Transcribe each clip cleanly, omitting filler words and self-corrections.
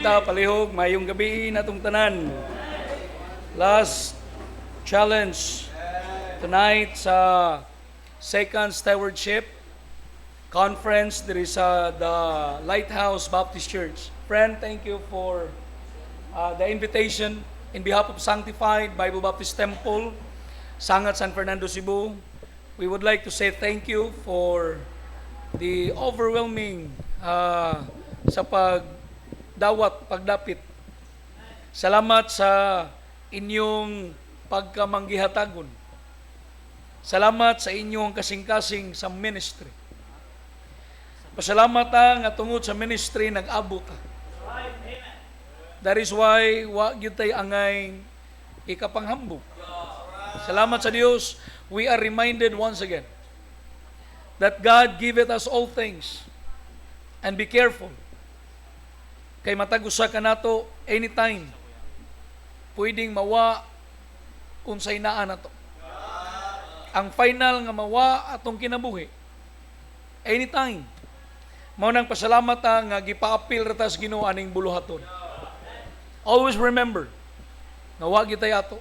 Palihog, mayong gabi na itong tanan. Last challenge tonight sa second stewardship conference. There is the Lighthouse Baptist Church. Friend, thank you for the invitation in behalf of Sanctified Bible Baptist Temple, Sangat, San Fernando, Cebu. We would like to say thank you for the overwhelming sa pagdapit. Salamat sa inyong pagkamanggihatagon. Salamat sa inyong kasing-kasing sa ministry. Pasalamat nga tungod sa ministry nag-abot. That is why wa gyud tay angay ikapanghambog. Salamat sa Dios, we are reminded once again that God giveth us all things. And be careful. Kay matag usa ka nato anytime pwedeng mawa unsay naa nato. Ang final nga mawa atong kinabuhi anytime. Mao nang pasalamat nga gipaapil ra ta sa Ginoo aning buluhaton. Always remember nga wa gyud tay ato.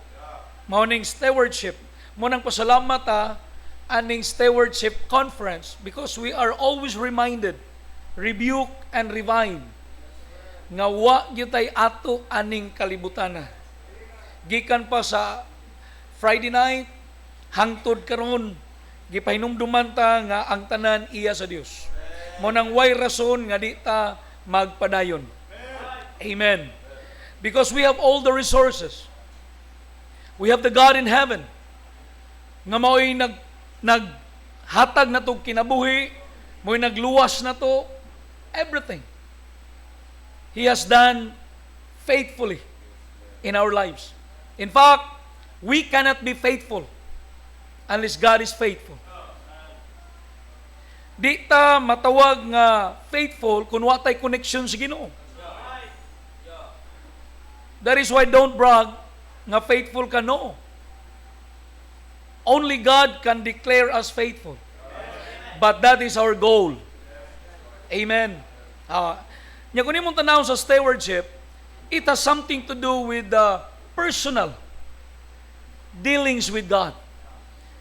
Mao ning stewardship. Mao nang pasalamat aning stewardship conference because we are always reminded, rebuke and revive nga wa gyud tay ato aning kalibutan. Gikan pa sa Friday night hangtod karon gipahinumduman ta nga ang tanan iya sa Dios. Mo nang way rason nga di ta magpadayon. Amen. Because we have all the resources. We have the God in heaven nga mao'y naghatag na to kinabuhi, mo'y nagluwas na to, everything He has done faithfully in our lives. In fact, we cannot be faithful unless God is faithful. Di ta matawag nga faithful kung wa tay connection sa Ginoo. That is why don't brag nga faithful ka, no. Only God can declare us faithful. But that is our goal. Amen. Nya kung imong tanaw sa stewardship, it has something to do with the personal dealings with God.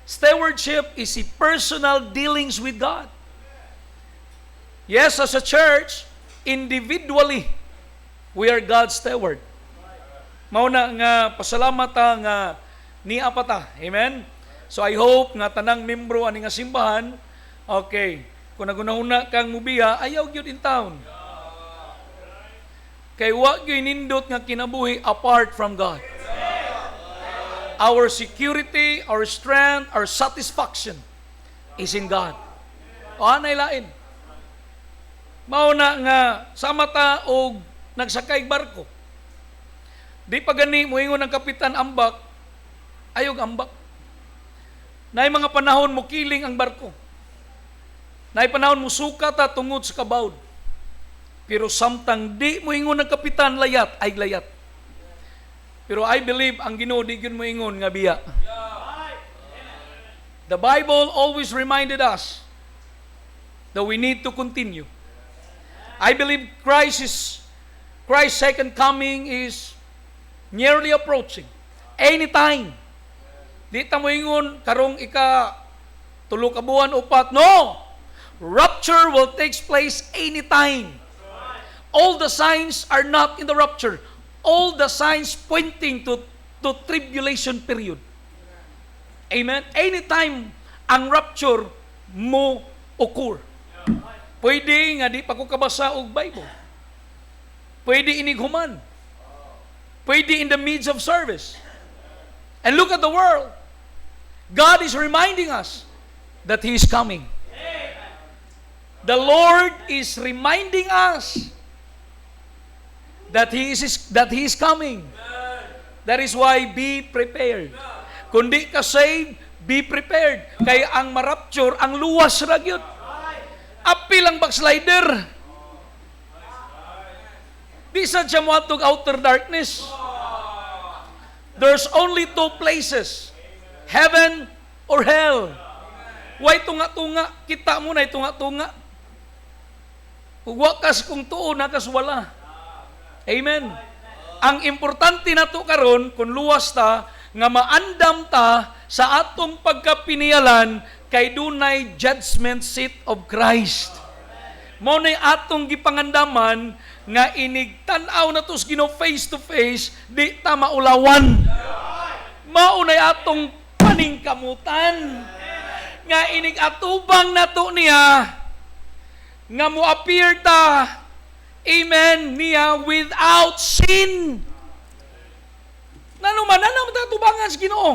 Stewardship is a personal dealings with God. Yes, as a church, individually, we are God's steward. Mauna nga pasalamat nga ni apata. Amen? So I hope nga tanang membro ani nga simbahan, okay, kung nagunahuna kang mubiya, ayaw gyud in town. Kay wa gyud nindot nga kinabuhi apart from God. Our security, our strength, our satisfaction is in God. O anay lain. Mauna nga sama ta og nagsakay barko. Di pa gani moingon ang kapitan ambak, ayog ambak. Nay mga panahon mo kiling ang barko. Nay panahon mo suka ta tungod sa kabawd. Pero samtang di mo ingon ng kapitan layat, ay layat. Pero I believe ang Ginoo di gyud mo ingon nga biya. The Bible always reminded us that we need to continue. I believe Christ's second coming is nearly approaching. Anytime. Di ta mo ingon karong tulo ka buwan upat. No! Rapture will take place anytime. All the signs are not in the rapture. All the signs pointing to tribulation period. Amen? Anytime ang rapture mo occur. Pwede nga di pa ko kabasa og Bible. Pwede inighuman. Pwede in the midst of service. And look at the world. God is reminding us that He is coming. The Lord is reminding us that He is coming. That is why be prepared. Kung di ka saved, be prepared. Kaya ang marapture, ang luwas ra gyud. Apil ang backslider. Di sad siya moadtog outer darkness. There's only two places. Heaven or hell. Way tunga-tunga, kita mo na tunga-tunga. Ug wakas kung tuo na kas wala. Amen. Ang importante nato karon kung luwas ta nga maandam ta sa atong pagkapinialan kay dunay judgment seat of Christ. Mao nay atong gipangandaman nga inigtan-aw na tos Ginoo face to face, di ta maulawan. Mao nay atong paningkamutan nga inigatubang nato niya nga mo appear ta, amen, niya without sin. Nanuman tatubangan sa Ginoo.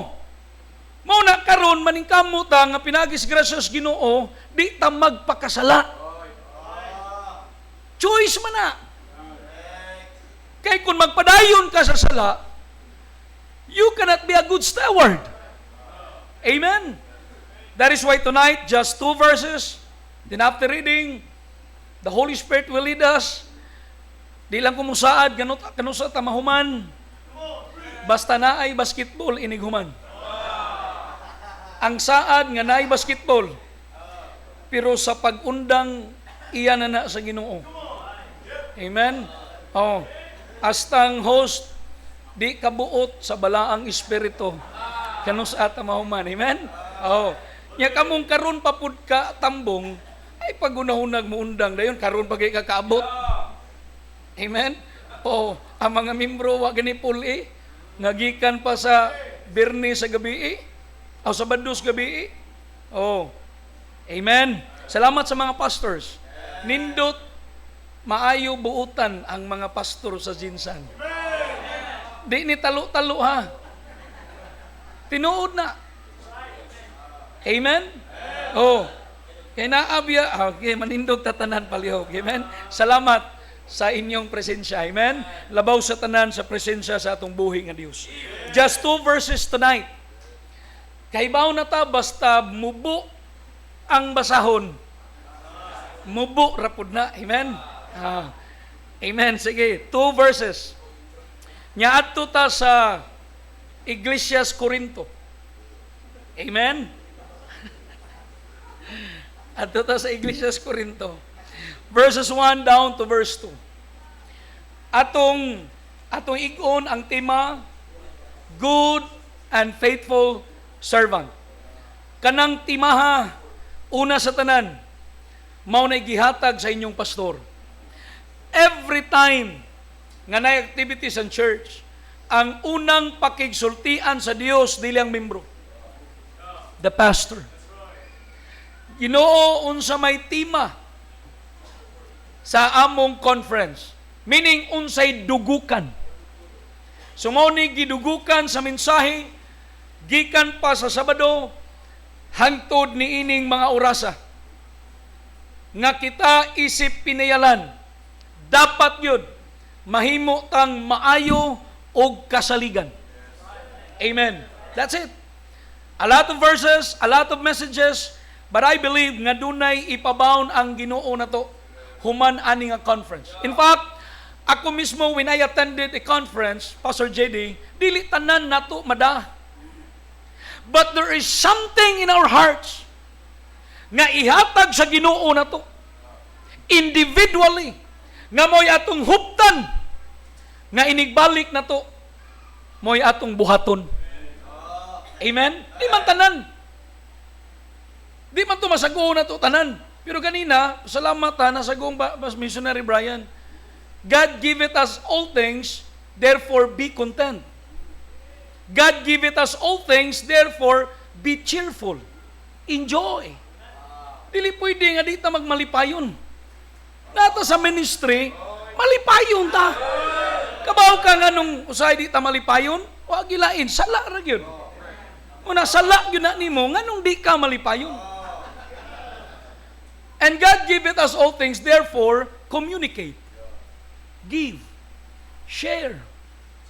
Mao na karon maningkamot ta nga pinagis grasya sa Ginoo, di ta magpakasala. Choice man na. Kay kung magpadayon ka sa sala, you cannot be a good steward. Amen. That is why tonight, just 2 verses, then after reading, the Holy Spirit will lead us. Di lang kumusaad, kanusa tamahuman. Basta naay basketball, inighuman. Ang saad nga naay basketball, pero sa pag-undang, iyan na sa Ginoo. Amen? Oh, astang host, di kabuot sa balaang espiritu. Kanusa tamahuman. Amen? Oh, nya kamong karon papud ka tambong, ay pagunahunag mo undang dayon karon pagay kakaabot. Amen. Oh, ang mga membro wa gani puli ngagikan pa sa Birni sa gabi o sa Bados gabi. Oh. Amen. Salamat sa mga pastors. Nindot maayo buutan ang mga pastor sa Jinsan. Di ni talo-talo ha. Tinuod na. Amen? Oh. Kaya naabya, okay, manindog tatanan palihog. Amen? Salamat sa inyong presensya. Amen? Labaw sa tanan sa presensya sa atong buhi nga Dios. Just 2 verses tonight. Kaibaw na ta, basta mubo ang basahon. Mubo rapod na. Amen? Amen. Sige, 2 verses. Nya adto ta sa Iglesias Corinto. Amen? Adto ta sa Iglesias Corinto. Verses 1 down to verse 2. Atong igon ang tema, good and faithful servant. Kanang timaha, una sa tanan, mao na gihatag sa inyong pastor. Every time nga na activities sa church, ang unang pakigsultian sa Dios dili ang membro. The pastor. Ginoo unsa may tema sa among conference, meaning unsay dugukan. So mao ni gidugukan sa mensahe gikan pa sa Sabado hangtod ni ining mga orasa nga kita isip pinayalan dapat yun mahimo tang maayo og kasaligan. Amen. That's it. A lot of verses, a lot of messages, but I believe nga dunay ipabound ang Ginoo na to human ani nga conference. In fact, ako mismo when I attended a conference, Pastor JD, dili tanan nato mada. But there is something in our hearts nga ihatag sa Ginoo na to individually nga mo'y atong huptan nga inigbalik na to mo'y atong buhaton. Amen? Di man tanan. Di man to masago na to tanan. Pero kanina, salamat ha, nasagong Missionary Brian. God giveth us all things, therefore be content. God giveth us all things, therefore be cheerful. Enjoy. Dili pwede nga di ta magmalipayon. Nato sa ministry, malipayon ta. Kabaw ka nga nung usay di ta malipayon, wag gilain, sala ra gyud. Una sala gyud na nimo nganong di ka malipayon. And God giveth us all things, therefore communicate. Give. Share.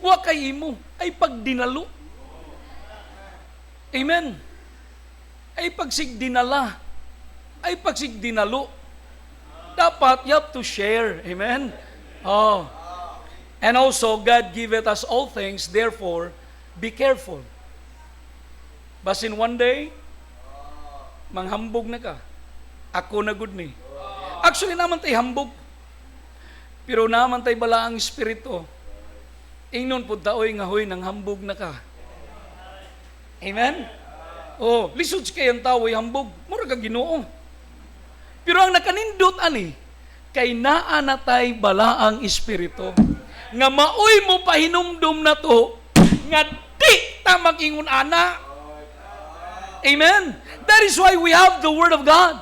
Wa kay imo ay pagdinalo. Amen. Ay pagsigdinala. Ay pagsigdinalo. Dapat you have to share. Amen. Oh. And also God giveth us all things, therefore be careful. Basin one day manghambog na ka. Ako na good ni. Actually naman tay hambog. Pero naman tay bala ang espiritu. Ingnon pud taoy nga hoy nang hambog na ka. Amen? Oh, lisod kay ang tao ay hambog. Mura ka Ginoo. Pero ang nakanindot ani, kay naa na tay bala ang espiritu. Nga maoy mo pahinumdum na to, nga di ta mag-ingon ana. Amen? That is why we have the Word of God.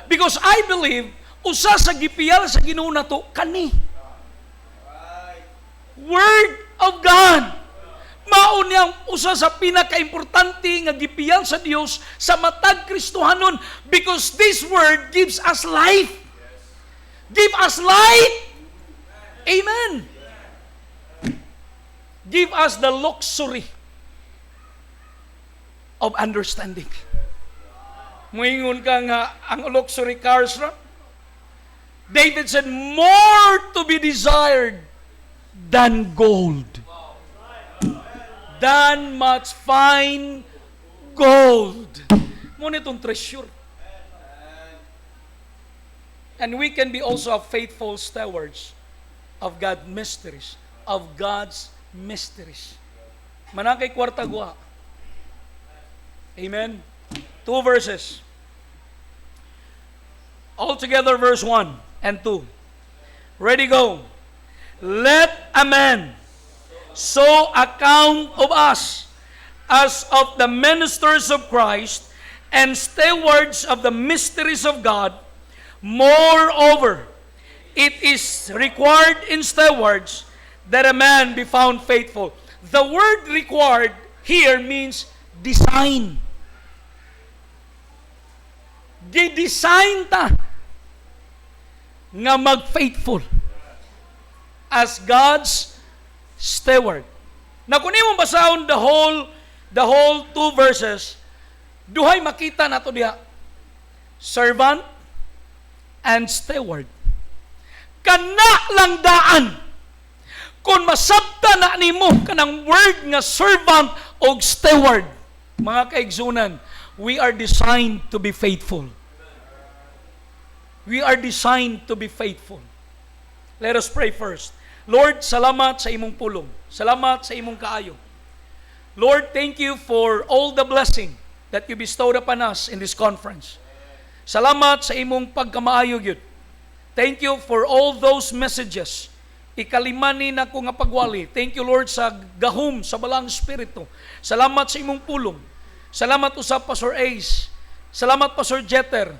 Because I believe, usa sa gipiyal sa Ginoo na to, kani. Word of God. Mao niyang usa sa pinaka-importante nga gipiyal sa Dios sa matag Kristohanon, because this word gives us life. Give us light. Amen. Give us the luxury of understanding. Moingon ka nga ang luxury cars ra. David said, more to be desired than gold, than much fine gold. Muna itong treasure. And we can be also a faithful stewards of God's mysteries. Of God's mysteries. Manakay kwarta gwa. Amen. 2 verses. Altogether verse 1 and 2. Ready, go. Let a man so account of us as of the ministers of Christ and stewards of the mysteries of God. Moreover, it is required in stewards that a man be found faithful. The word required here means design. Gi-design ta nga mag-faithful as God's steward. Na kung imong basahon the whole 2 verses, duhay makita nato diha. Servant and steward. Kana lang daan. Kung masabta na nimo kanang word nga servant o steward, mga kaigsunan, we are designed to be faithful. We are designed to be faithful. Let us pray first. Lord, salamat sa imong pulong. Salamat sa imong kaayo. Lord, thank you for all the blessing that you bestowed upon us in this conference. Salamat sa imong pagkamaayo gyud. Thank you for all those messages. Ikalimani na ko nga pagwali. Thank you, Lord, sa gahom, sa balang espiritu. Salamat sa imong pulong. Salamat usab Pastor Ace. Salamat Pastor Jeter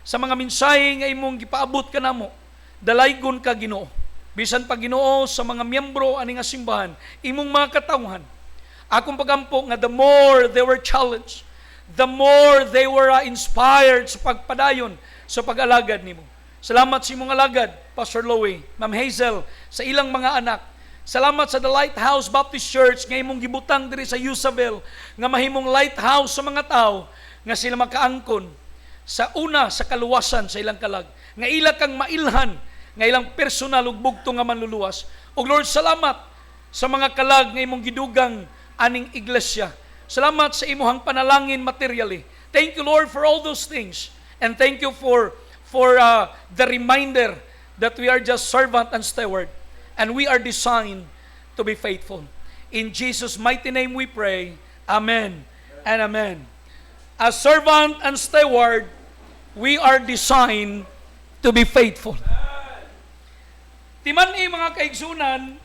sa mga mensahe nga imong gipaabot kanamo. Dalaygon ka Ginoo. Bisan pa Ginoo sa mga miyembro ani nga simbahan, imong mga katawhan. Akong pagampo nga the more they were challenged, the more they were inspired sa pagpadayon sa pag-alagad nimo. Salamat sa imong alagad, Pastor Loie, Ma'am Hazel, sa ilang mga anak. Salamat sa The Lighthouse Baptist Church nga imong gibutang diri sa Usabel, nga mahimong lighthouse sa mga tao nga sila makaangkon sa una sa kaluwasan sa ilang kalag. Nga ila kang mailhan, nga ilang personal ug bugto nga manluluwas. Ug Lord, salamat sa mga kalag nga imong gidugang aning iglesia. Salamat sa imuhang panalangin materially. Thank you, Lord, for all those things. And thank you for the reminder that we are just servant and steward. And we are designed to be faithful. In Jesus' mighty name we pray. Amen and amen. As servant and steward, we are designed to be faithful. Timan mga kaigsunan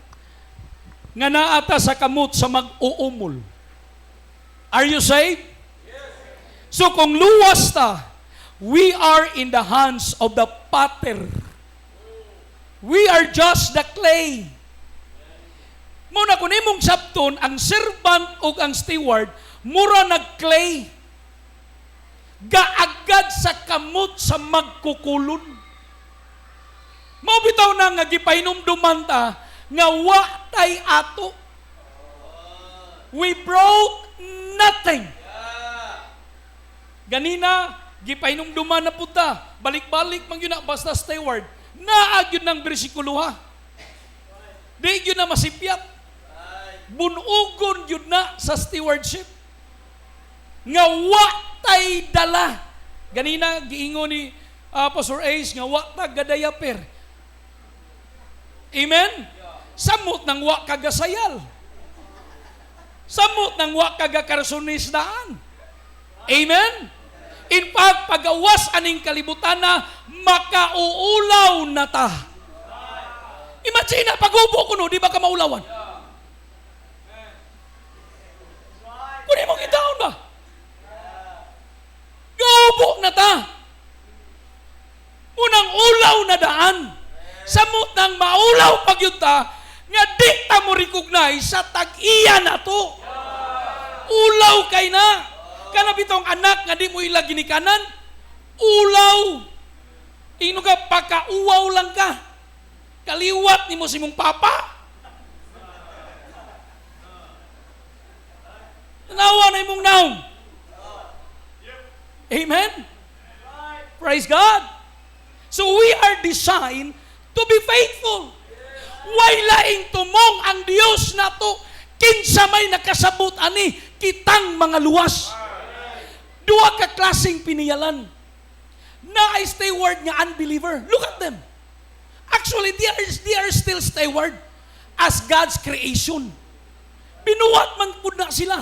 nga naata sa kamot sa mag-uumol. Are you saved? Yes. So kung luwas ta, we are in the hands of the potter. We are just the clay. Muna kung imong sabton, ang servant o ang steward, mura nag-clay. Gaagad sa kamot sa magkukulon. Mabitaw na nga gipahinumduman ta nga wa tay ato. We brought nothing. Ganina, gipahinumduman na punta. Balik-balik man yun na basta steward. Naag yun ng bersikulo ha. Di yun na masipyat. Bunugon yun na sa stewardship. Nga wa tay dala. Ganina, giingon ni Pastor Ace, nga wa ta gadayaper. Amen? Samot ng wa kagasayal. Samot ng wa kagakarsonisdaan. Amen? In fact, pagawas aning kalibutan na, makauulaw na ta. Imagine na, pag-ubo ko no, di ba ka maulawan? Kunin mo gitaon ba? Gaubo na ta. Unang ulaw na daan. Samot ng maulaw pagyuta, nga di ta mo recognize sa tag-iya na to. Ulaw kay na. Kanabitong anak nga di mo ila ginikanan, ulaw. Ino ka, pakauwaw lang ka. Kaliwat ni mo si mong papa. Tanawa na imong naong. Amen? Praise God. So we are designed to be faithful. Way laing tumong ang Dios na to, kinsa may nakasabot ani, kitang mga luwas. Duwa ka klaseng piniyalan. Na ay steward nga unbeliever. Look at them. Actually, they are still steward as God's creation. Binuwat man po na sila.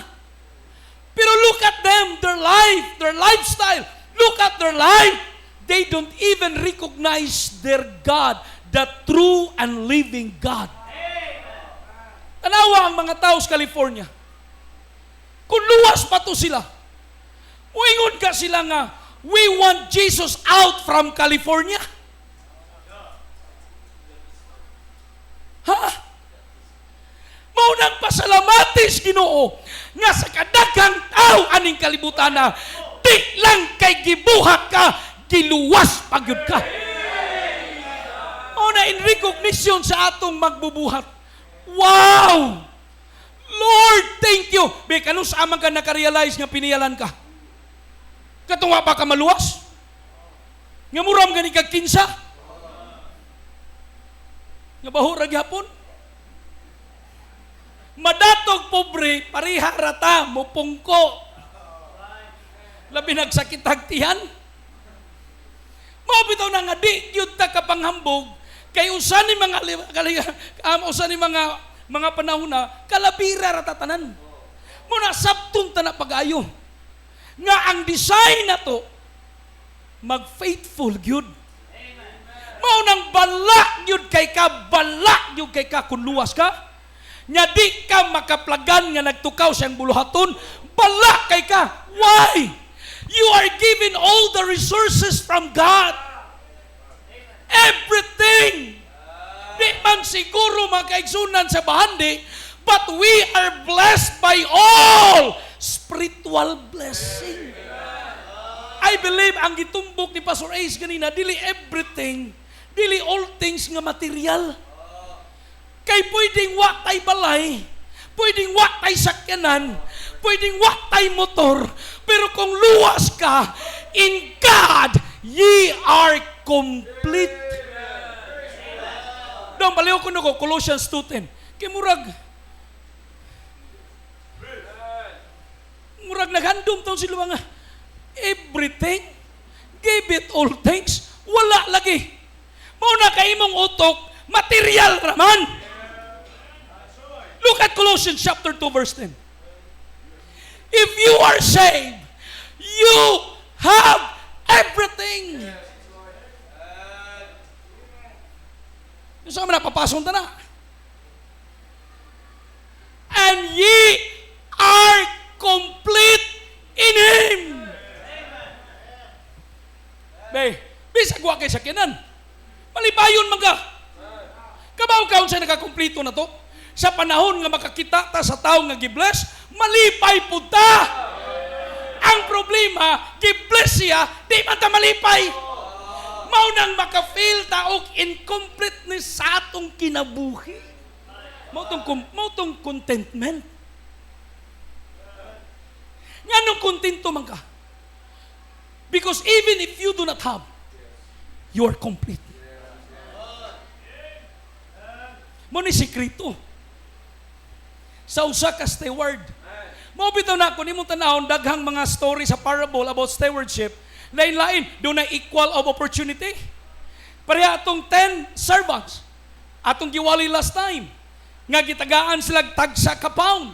Pero look at them, their life, their lifestyle. Look at their life. They don't even recognize their God, the true and living God. Tanawa ang mga tao sa California. Kung luwas pa to sila, muingon ka sila nga, we want Jesus out from California. Ha? Maunang pasalamatis Ginoo nga sa kadaghang tao aning kalibutan na di lang kay gibuhat ka, giluwas pagyud ka. Mauna in recognition sa atong magbubuhat. Wow! Lord, thank you. Be, kanong sa amang ka nakarealize nga piniyalan ka? Katunga pa ka maluwas? Nga muram gani kag kinsa? Nga bahura gyapon? Madatog pobre, pariha rata, mupungko. Labi nagsakit hagtihan. Mao bitaw na nga di gyud ta kapanghambog kay usa ni mga panahon na kalabira ratatanan. Muna sabton ta na pag-ayo. Nga ang design na to mag-faithful gyud. Mao nang bala gyud kay ka kun luwas ka. Nya di ka makaplagan nga nagtukaw siyang buluhaton, bala kay ka. Why? You are given all the resources from God. Everything. Di man siguro makaigsunan sa bahandi, but we are blessed by all spiritual blessing. I believe ang gitumbok ni Pastor Ace ganina, dili everything, dili all things nga material. Kay pwedeng wa tay balay, pwedeng wa tay sakyanan, pwedeng wa tay motor, pero kung luwas ka, in God, ye are complete. Doon, baliw ko na ko, Colossians 2:10. Kay murag naghandom taon sila mga everything, give it all thanks, wala lagi. Mauna kay imong utok, material raman. Look at Colossians chapter 2 verse 10. If you are saved, you have everything. Yung sa mga napapasong ta na. And ye are complete in Him. Bisag wa kay sakyanan. Malipayon man ka. Kabaw kaon sa nakakumplito na to. Sa panahon nga makakita ta sa tao nga gibless, malipay pud ta. Ang problema, gibless siya, di man ta malipay. Mao nang maka-feel ta og incompleteness sa atong kinabuhi. Mao tong contentment. Nganong kontento man ka? Because even if you do not have, you are complete. Mo ni sikreto sa usa ka steward. Mao bitaw na kun imong tanahon daghang mga story sa parable about stewardship, lain-lain do na equal of opportunity. Pareha atong 10 servants. Atong giwali last time, nga gitagaan sila tagsa ka pound.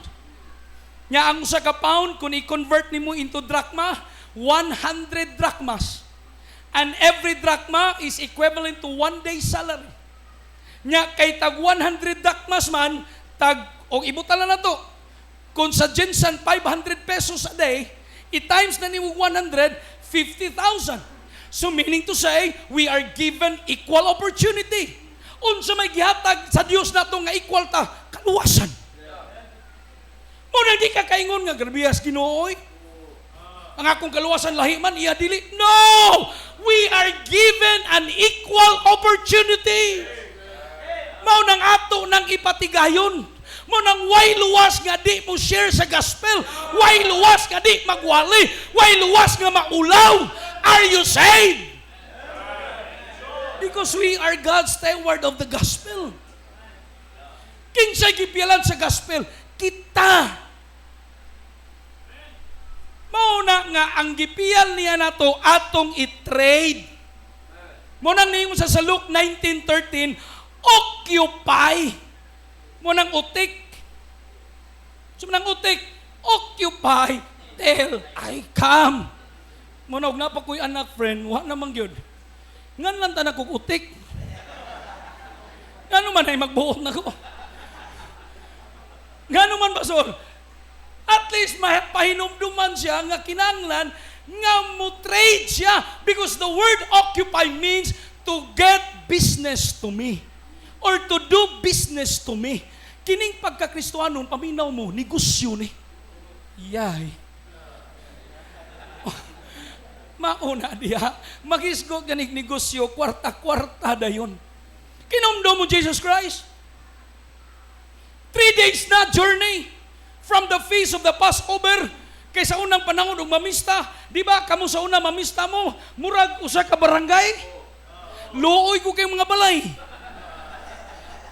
Nga ang usa ka pound, kung i-convert nimo into drachma, 100 drachmas. And every drachma is equivalent to 1 day's salary. Nga kay tag 100 drachmas man, o ibutan na to, kung sa Jensen 500 pesos a day, i-times na nimo 100, 50,000. So meaning to say, we are given equal opportunity. Unsa may gihatag sa Dios nato nga equal ta, kaluwasan. Muna di ka kaingon nga grabihas Ginoo oy. Ang akong kaluwasan lahi man iya dili. No! We are given an equal opportunity. Mao nang ato nang ipatigayon. Mo nang way luwas nga di mo share sa gospel. Way luwas nga di magwali. Way luwas nga maulaw. Are you saved? Because we are God's steward of the gospel. Kinsay gipialan sa gospel? Kita. Mauna nga ang gipial niya nato atong i-trade. Mo nang ningon sa Luke 19:13, occupy. Mo nang utik. So nang utik, occupy till I come. Mo nang na pa ko'y anak friend, wa namang gyud. Ngan lang ta kog utik. Ngano man ay magbuot na ko. Ngano man basol. At least mapahinumduman siya nga kinanglan nga mo trade siya because the word occupy means to get business to me or to do business to me. Kining pagka-Kristohanon paminaw mo negosyo ni. Yay. Mauna diha, magisgo ganig negosyo, kwarta-kwarta dayon. Kinomdo mo Jesus Christ. 3 days na journey from the feast of the Passover kay sa unang panahon og mamista. Di ba kamo sa unang mamista mo, murag usa ka barangay? Luoy ko kay mga balay.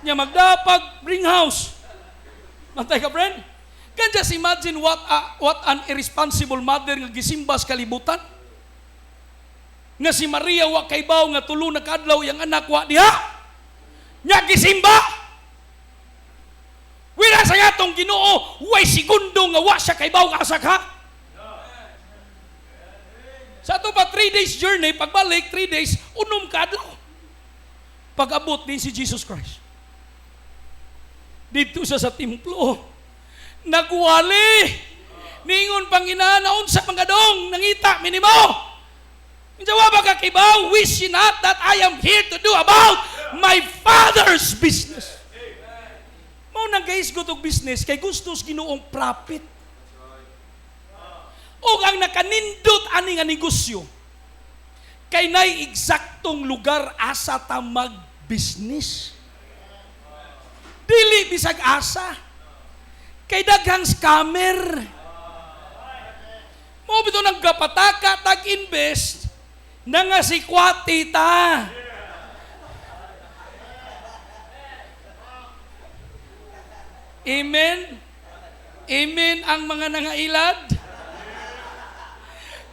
Nya magdapag bring house. Mantay ka friend? Can just imagine what an irresponsible mother nga gisimba sa kalibutan. Nga si Maria wa kay baw nga tulo na kadlaw yang anak wa diha. Nya gisimba. Wala sa atong Ginoo, way segundo nga wa siya kay baw asa ka. Sa ato pa 3 days journey, pagbalik 3 days, unom kadlaw. Pag-abot ni si Jesus Christ. Dito sa templo, nagwali. Ningon Panginoon sa mga dong nangita minimo. Jawab ka kibaw, wish ye not that I am here to do about my Father's business. Mao nang guys gutog business kay gustos Ginoong profit. O ang nakanindot ani nga negosyo kay nay eksaktong lugar asa ta mag-business. Dili bisag asa. Kay daghang scammer. Mo bito nang gapataka tag-invest na nga si kwati ta. Amen? Amen ang mga nangailad?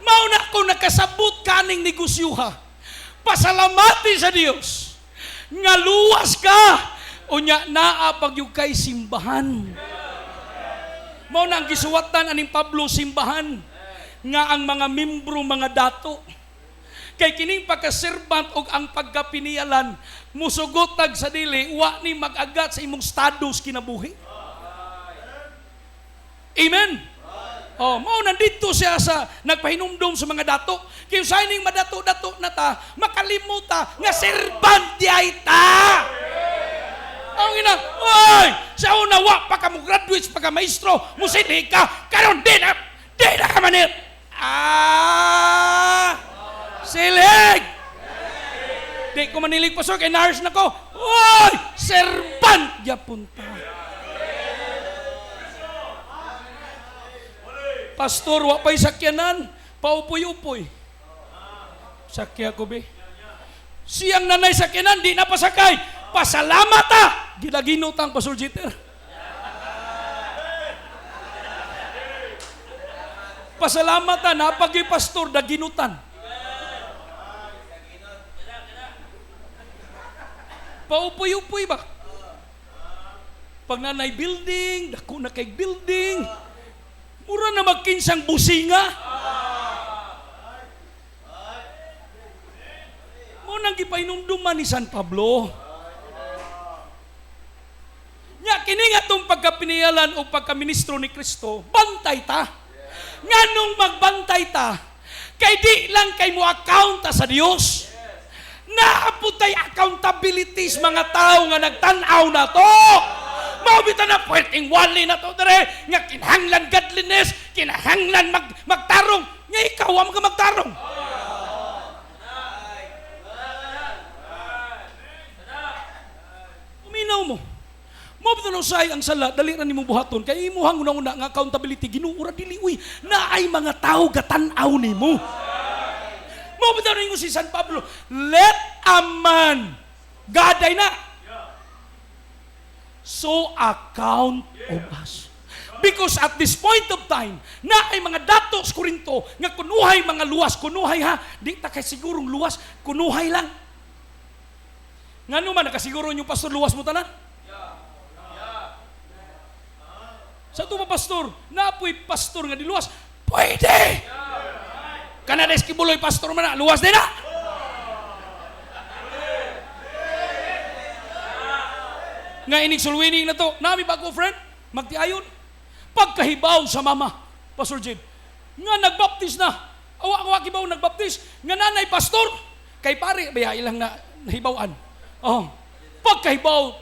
Mauna ko nakasabot kaning negosyuha. Pasalamati sa Dios. Nga luwas ka. O nya naapag yung kay simbahan. Mauna ang gisuwatan aning Pablo simbahan. Nga ang mga membro, mga dato. Kay kining pagka-servant o ang pagkapinialan, musugotag sa dili, wa ni mag-agat sa imong status kinabuhi. Amen? Oh, mao nandito siya sa nagpahinumdum sa mga dato. Kaya sa ining madato-dato na ta, makalimuta nga servant di ay ta. Ang ina, oy, sa una wa pa ka mo graduate, pa ka maestro, musili ka, karon di na ka manir. Silig! Di ko manilig pasok, kay nurse na ko. Oy! Servant! Yapunta. Pastor, wa pa'y sakyanan. Paupoy-upoy. Sakya ko, be. Siyang nanay sakyanan, di na pasakay. Pasalamat ta! Gilaginutang, Pastor Jeter. Pasalamat ta, napagi pastor, daginutan. Paupoy-upoy ba? Pag nanay building, dako na kay building, mura na magkinsang businga. Mo nang gipainumduman ni San Pablo. Nya kini nga tong pagkapiniyalan o pagkaministro ni Kristo, bantay ta. Nganong magbantay ta? Kay di lang kay mo account sa Dios. Naaputay accountabilities mga tao nga nagtan-aw na to. Maubita na pwedeng wali na to dire nga kinahanglan godliness, kinahanglan magtarong. Nga ikaw ang magtarong. Uminaw mo. Maubita na usay ang sala, dali na nimo buhaton. Kaya imuhang una-una nga accountability, ginuura dili, uy, na ay mga tao gatan-aw nimo. Maubita na si San Pablo, let a man, gaday na. So account of us. Because at this point of time, na ay mga datos Korinto, nga kunuhay mga luwas, kunuhay ha, di ta kay sigurong luwas, kunuhay lang. Nga naman, nakasiguro yung pastor luwas mo tanan? Sa ito pa pastor, naapoy pastor nga diluwas, pwede! Kanades kibuloy pastor man na, luwas din na! Nga inig sulwining na to, nami bago friend, magtiayon. Pagkahibaw sa mama, Pastor Jim, nga nagbaptis na, awa kibaw nagbaptis, nga nanay pastor, kay pare, baya ilang na nahibawan. Oh, pagkahibaw,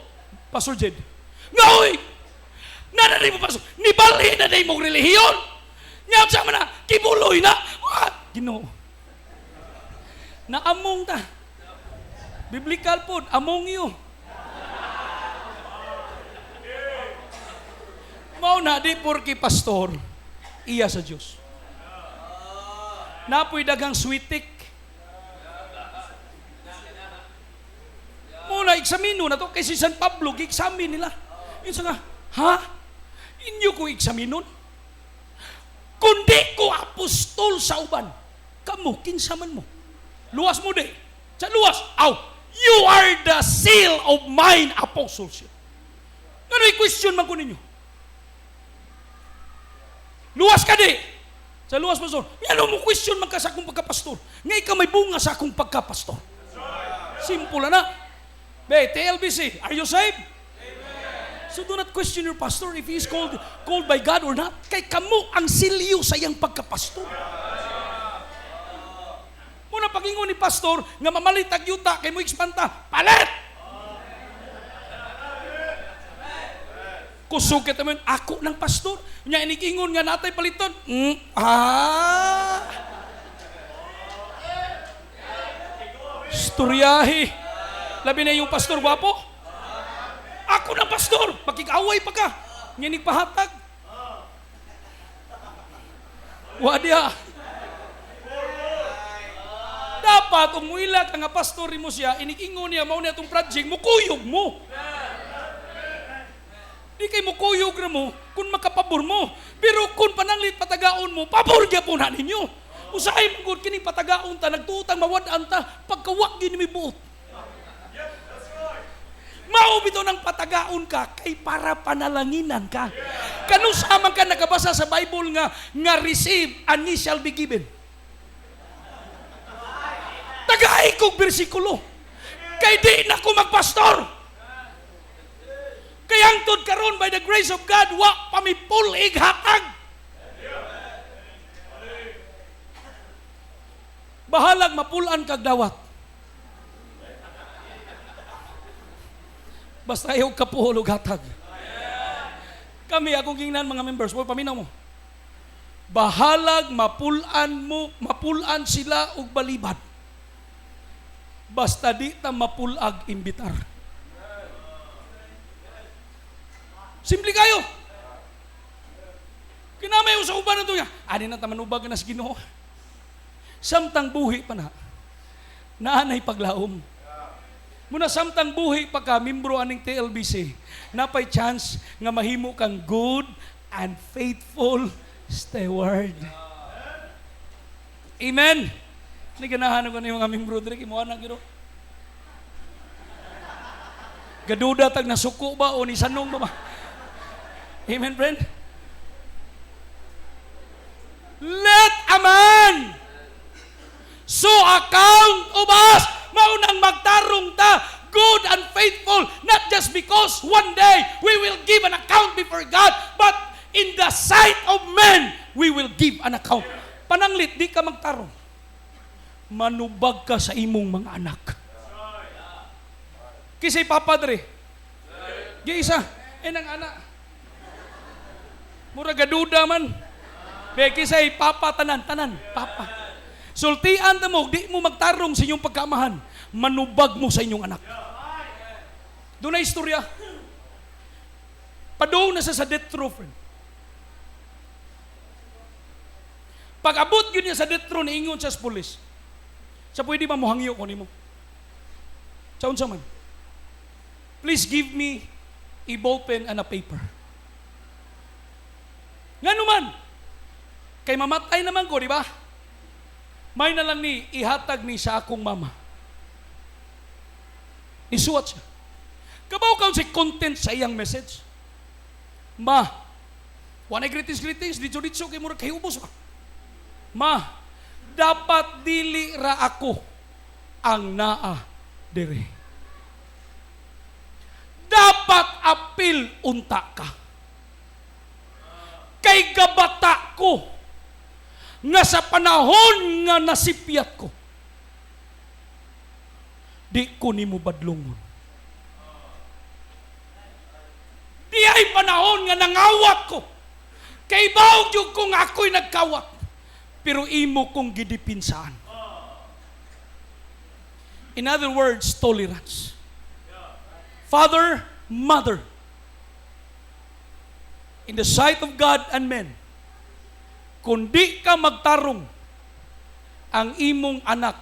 Pastor Jim, nga uy, nananay mo pastor, nibali na na mong relihiyon. Nga sa na, kibuloy na, Ginoo. Naamong ta. Biblical po, among you. Mao na di porki pastor, iya sa Diyos. Napoy dagang switik. Muna, eksamino na to. Kay si San Pablo, gi-examine nila. Isa nga, ha? Inyo ko eksaminon? Kundi ko apostol sa uban. Kamu, kinsaman mo. Luwas mo di. Sa luwas, you are the seal of mine apostleship. Ngano'y question man ko ninyo? Luwas ka di. Sa luwas, pastor. Ngano mo question man ka sa akong pagkapastor? Nga ikaw may bunga sa akong pagkapastor. Simple na. Be, TLBC, are you saved? So do not question your pastor if he is called by God or not. Kay kamo ang silyo sa iyang pagkapastor. Muna pagingon ni pastor nga mamalitag yuta kay mo ekspanta, palit! Kusukit naman, ako ng pastor. Nya inigingon nga natay paliton. Storyahe. Labi na yung pastor, gwapo. Ako na pastor, makikaway pa ka. Ngayon pahatag. Wadya. Dapat umuila ka nga pastor mo siya, inikingon niya, mauna itong project, mukuyog mo. Di kay mukuyog na mo, kung makapabor mo. Pero kung pananglit patagaon mo, pabor niya po na ninyo. Usahay mo kung kining patagaon ta, nagtuutang mawadaan ta, pagkawag yun may buot. Maubito ng patagaon ka kay para panalanginan ka. Kanus amang ka nakabasa sa Bible nga receive and ye shall be given. Tagay kong bersikulo. Kay di na ko magpastor. Kaya angtod karon by the grace of God, wa pamipulig hatag. Bahalag mapulan kag dawat. Basta ayaw kapuhulog hatag. Kami, akong kingnan mga members, paminaw mo. Bahalag mapulan sila og balibat. Basta di ta mapulag imbitar. Simple kayo. Kinamay sa uban na ito niya. Ani na tamanubag na sa Ginoo. Samtang buhi pa na. Naanay paglaom. Muna samtang buhi pa ka, membro aning TLBC, napay chance nga mahimo kang good and faithful steward. Amen? Naganahan ko na yung mga membro diri, kimuha na gino. Gaduda tag nasuko ba o ni sanong ba? Amen, friend? Let a man so account of us, maunang magtarong ta, good and faithful, not just because one day we will give an account before God, but in the sight of men, we will give an account. Pananglit, di ka magtarong. Manubag ka sa imong mga anak. Kisay papadre. Giisa, nang anak. Mura gaduda man. Kisay papa tanan, papa. Sultian na mo, di mo magtarong sa inyong pagkamahan. Manubag mo sa inyong anak. Doon na istorya. Padoon na sa death row, friend. Pag abot yun niya sa death row, niingon siya sa pulis. Sa pwede ba mo hangyo ko ni mo? Sa unsa man. Please give me a ballpen and a paper. Nga naman. Kay mamatay naman ko, di ba? May na lang ni ihatag ni sa akong mama. Isuwat siya. Kabaw ka si content sa iyang message. Ma, wanay greetings, ditso kay mura kay ubos. Ma, dapat dili ra ako ang naa dire. Dapat apil unta ka. Kay gabata ko nga sa panahon nga nasipyat ko, di ko nimo badlungon. Di ay panahon nga nangawat ko, kay bawog yung kung ako'y nagkawat, pero imo kong gidipinsaan. In other words, tolerance. Father, mother, in the sight of God and men, kung di ka magtarong, ang imong anak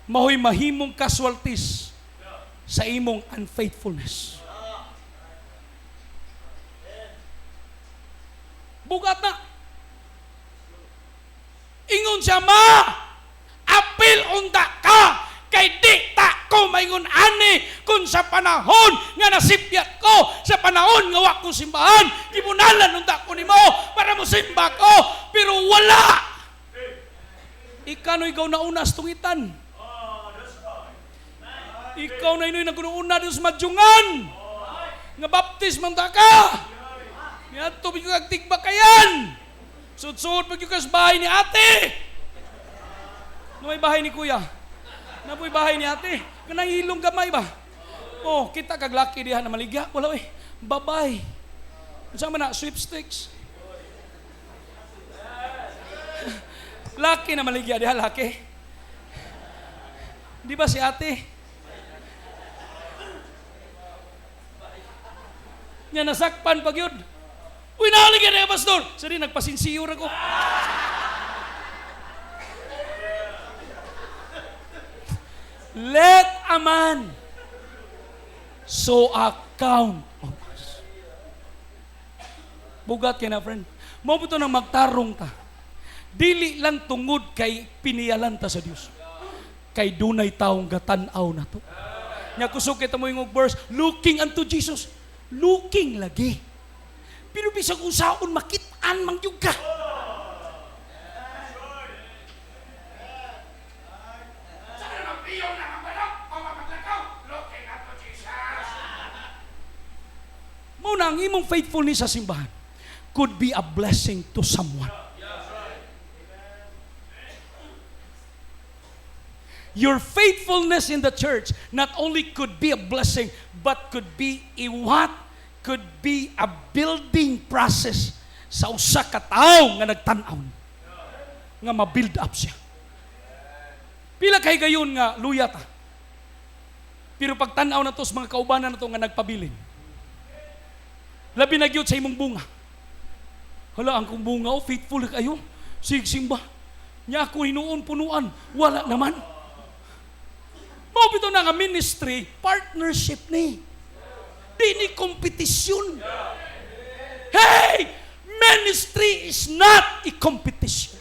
mahoy mahimong casualties sa imong unfaithfulness. Bugat na. Ingon siya, ma, apil unta ka, kay di ta ko maingon ani kung sa panahon nga nasipyat ko, sa panahon nga wa ko simbahan, gibunalan unta ko nimo para mo simba ko, pero wala. Ikaw no ikaw nauna sa tungitan. Ikaw na inoy naguna sa madyungan. Nga baptis man ta ka. Nga tubig ko agtigba kayan. Sud-sud pag yung kas bahay ni ate. No may bahay ni kuya. Napoy bahay ni ate. Kanang ilong gamay ba? Oh, kita kag laki diha na maligya. Wala eh. Babay. Unsa man na sweepstakes? Laki na maligya diha, laki. Di ba si ate? Nya nasakpan pag yun. Uy, nahaligyan na ka, pastor! Sorry, nagpasinsiyur ako. Let a man so account of us. Bugat ka na, friend. Mao po ito nang magtarong ta. Dili lang tungod kay piniyalan ta sa Diyos. Kay dunay taong gatanaw na to. Nya kusog kita mo yung verse, looking unto Jesus. Looking lagi. Pero bisag usaon makitaan mangyug ka. Muna ang imong faithfulness sa simbahan could be a blessing to someone. Your faithfulness in the church not only could be a blessing, but could be a what? Could be a building process sa usa ka tawo nga nagtan-aw nga ma-build up siya. Pila kay gayon nga luya ta. Pero pag tan-aw na to sa mga kaubanan na to nga nagpabilin, labi na gyud sa imong bunga. Hala, ang kong bunga, oh, faithful kayo. Sigsimba. Nya ako hinuon punuan. Wala naman. Mao bitaw na nga ministry, partnership ni. Di ni kompetisyon. Hey! Ministry is not a competition.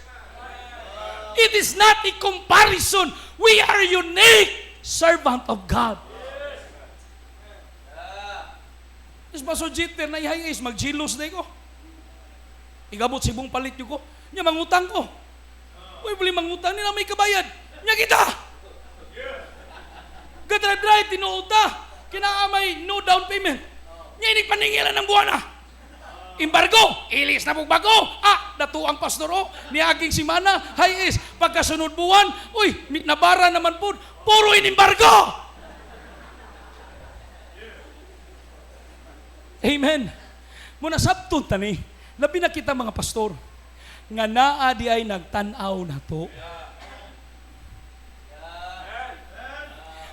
It is not a comparison. We are unique servant of God. Is Pastor Jeter na ihay is magjilos na ko. Igabot si buong palit yung ko. Nya mangutang ko. Uy, buli mangutang nila may kabayad. Nya kita. Gadra-dry, tinuuta. Kinaamay, no down payment. Nya inig paningilan ng buwan na. Embargo, ilis na bugbago. Datu ang pastor o, niaging simana, hay is, pagkasunod buwan, uy, nabara naman po, puro inimbargo. Amen. Muna sabton tani, labi na kita mga pastor, nga naa di ay nagtanaw na to.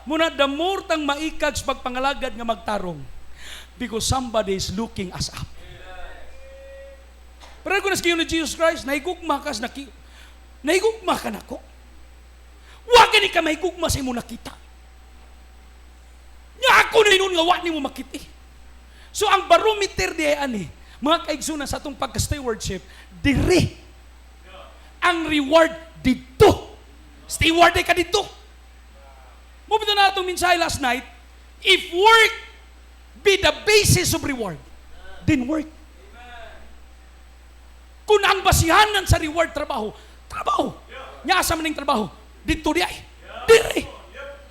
Muna damor tang maikag sa pagpangalagad nga magtarong because somebody is looking us up. Pero kung naskiyo ni Jesus Christ, nahigugma ka nahigugma ka na ko. Huwag ni ka mahigugma sa imo nakita. Nga ako na inon nga wak ni mo makiti. So ang barometer di ay ani, mga kaigsunan sa atong pagka-stewardship, dire. Ang reward dito. Steward ay ka dito. Mubito na itong mensahe last night, if work be the basis of reward, then work. Kung ang basihanan sa reward trabaho, trabaho. Nya asa maning trabaho? Dito di ay. Dire.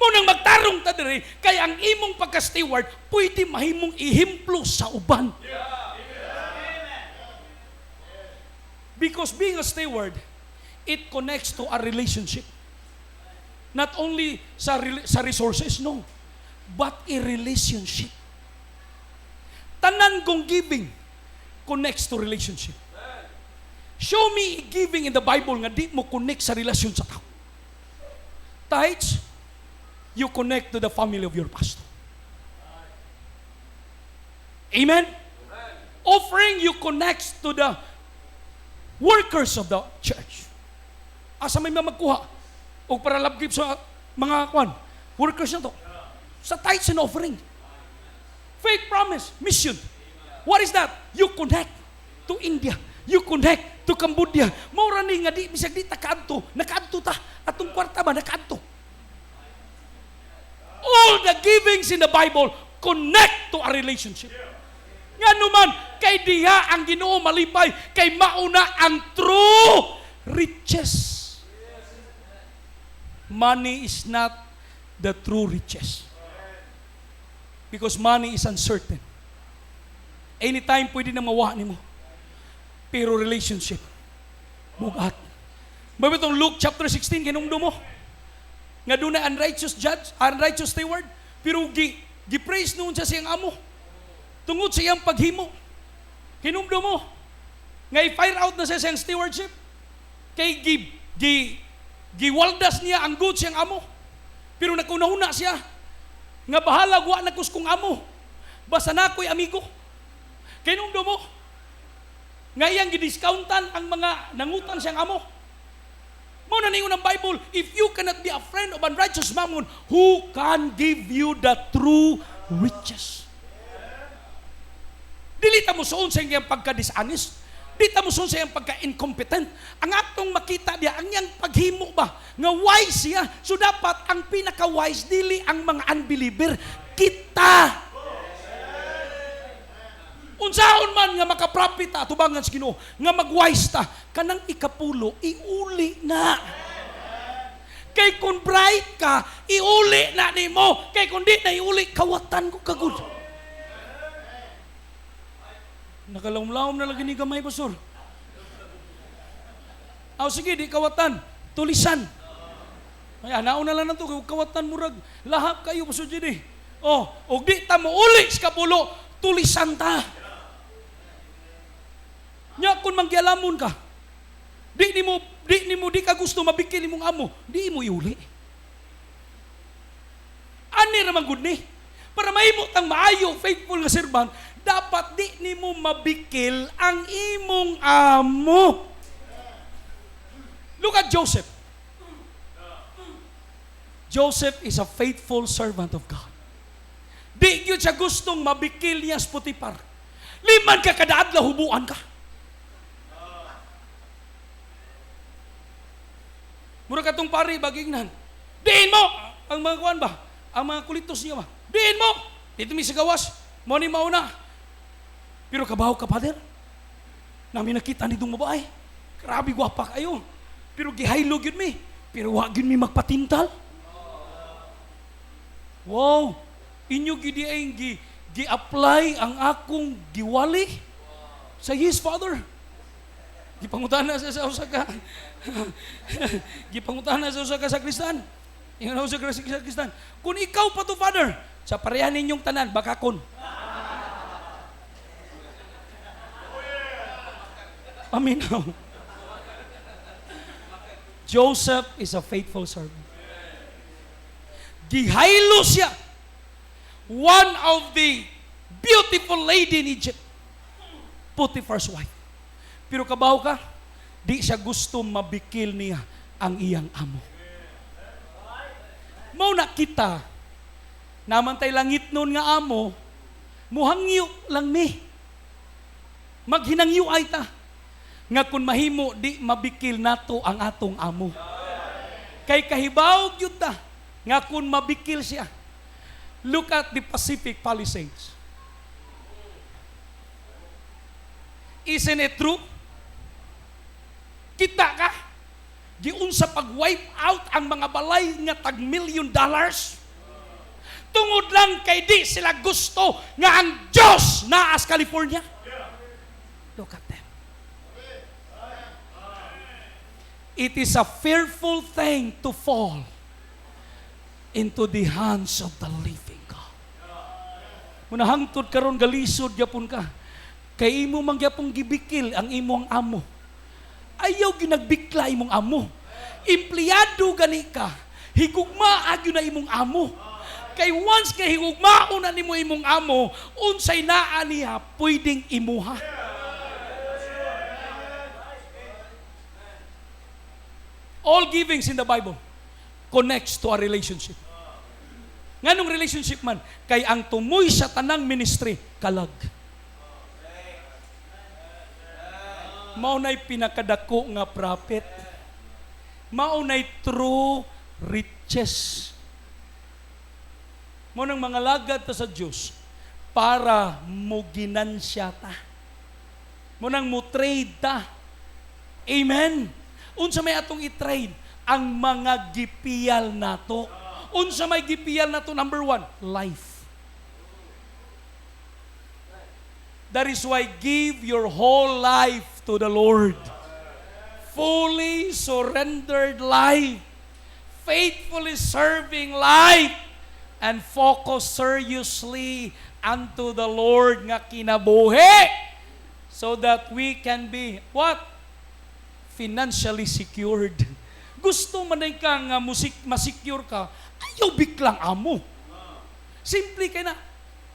Munang magtarong ta dire, kaya ang imong pagka-steward pwede mahimong ihimplo sa uban. Because being a steward, it connects to a relationship. Not only sa resources, no, but a relationship. Tanan kong giving connects to relationship. Show me giving in the Bible nga di mo connect sa relasyon sa tao. Tithes, you connect to the family of your pastor. Amen? Offering, you connect to the workers of the church. Asa may magkuha o para labgip sa mga workers na to. Sa tithes and offering. Faith promise, mission. What is that? You connect to India. You connect to Cambodia. Maura ni nga di bisag di ta kaadto, nakaadto ta atong kwarta ba nakaadto. All the givings in the Bible connect to a relationship. Nga naman kay diha ang Ginoo malipay kay mauna ang true riches. Money is not the true riches. Because money is uncertain. Anytime pwede na mawa nimo. Pero relationship, bugat. Babi itong Luke chapter 16, kinungdo mo. Nga doon na unrighteous judge, unrighteous steward, pero gi-praise noon sa siyang amo. Tungod sa iyang paghimo. Kinungdo mo. Nga i-fire out na sa siyang stewardship. Kay giwaldas niya ang good siyang amo. Pero nagkunahuna siya. Nga bahala, wa na kuskong amo. Basta na ako'y amigo. Kinungdo mo. Ngayang gidiscountan ang mga nangutan siyang amo. Muna ningon ng Bible, if you cannot be a friend of unrighteous mammon, who can give you the true riches? Dilita mo soon sa iyang pagka-dishonest. Dilita mo soon sa iyang pagka-incompetent. Ang atong makita diya, ang iyang paghimo ba, nga wise siya. So dapat ang pinaka-wise, dili ang mga unbeliever, kita. Unsaon man nga makaprofit ta tubangan sa Ginoo nga magwise ta kanang ikapulo iuli na. Kay kung bright ka iuli na nimo, kay kung di na iuli kawatan ko kagud. Nakalawom-lawom na lagi ni gamay pastor. Sige di kawatan, tulisan. Ay anaon na lang nato kawatan murag lahap kayo pastor di. Og di ta mo uli sa kapulo, tulisan ta. Nya kung manggialamon ka, di ka gusto mabikil imong amo, di mo iuli. Ani ramang gud ni, para mahimo tang maayo faithful nga servant, dapat di nimo mabikil ang imong amo. Look at Joseph. Joseph is a faithful servant of God. Di gyud siya gustong mabikil niya sa Potiphar. Liman ka kada adlaw hubuan ka. Mura katong pari bagingnan. Diin mo ang mga kuan ba? Ang mga kulitos niya ba? Diin mo. Dito mi sa gawas. Mo ni mauna. Pero kabaw ka, Father. Namin nakita ni itong babae. Grabe, gwapa kayo. Pero gihaylog yun mi. Pero wag yun mi magpatintal. Wow! Inyo gidiayng gi-apply ang akong giwali sa yes, Father. Gipangutana sa usa ka. Gipangutana sa usa ka sakristan. Ingon sa sakristan. Kung ikaw pa to, Father, sa parehan ninyong tanan, bakakon. Aminaw. Joseph is a faithful servant. Gihaylo siya. One of the beautiful lady in Egypt. Potiphar's wife. Pero kabaw ka, di siya gusto mabikil niya ang iyang amo. Mao na kita, namantay langit nun nga amo, muhangyo lang mi. Maghinangyo ay ta. Nga kung mahimo, di mabikil nato ang atong amo. Kay kahibaw yun ta, nga kung mabikil siya. Look at the Pacific Palisades. Isn't it true? Kita ka? Giunsa pag-wipe out ang mga balay nga tag $1 million? Tungod lang kay di sila gusto nga ang Diyos naas California. Look at them. It is a fearful thing to fall into the hands of the living God. Muna hangtod karon galisod gyapon ka. Kay imo man gyapon gibikil ang imong amo. Ayaw ginagbikla imong amo. Empleyado gani ka. Higugma agyo na imong amo. Kay once kay higugmaon na nimo imong amo, unsay naa niya pwedeng imuha. All givings in the Bible connects to a relationship. Nganong relationship man? Kay ang tumoy sa tanang ministry, kalag. Maunay pinakadako nga prophet. Maunay true riches. Mo nang mga lagad ta sa Dios para mo ginansya ta. Mo nang mo trade ta. Amen. Unsa may atong i-trade? Ang mga gipiyal nato. Unsa may gipiyal nato? Number 1, life. That is why give your whole life to the Lord. Fully surrendered life. Faithfully serving life. And focus seriously unto the Lord nga kinabuhi. So that we can be, what? Financially secured. Gusto man ay ka nga masecure ka, ayaw biglang amo. Simple kay na,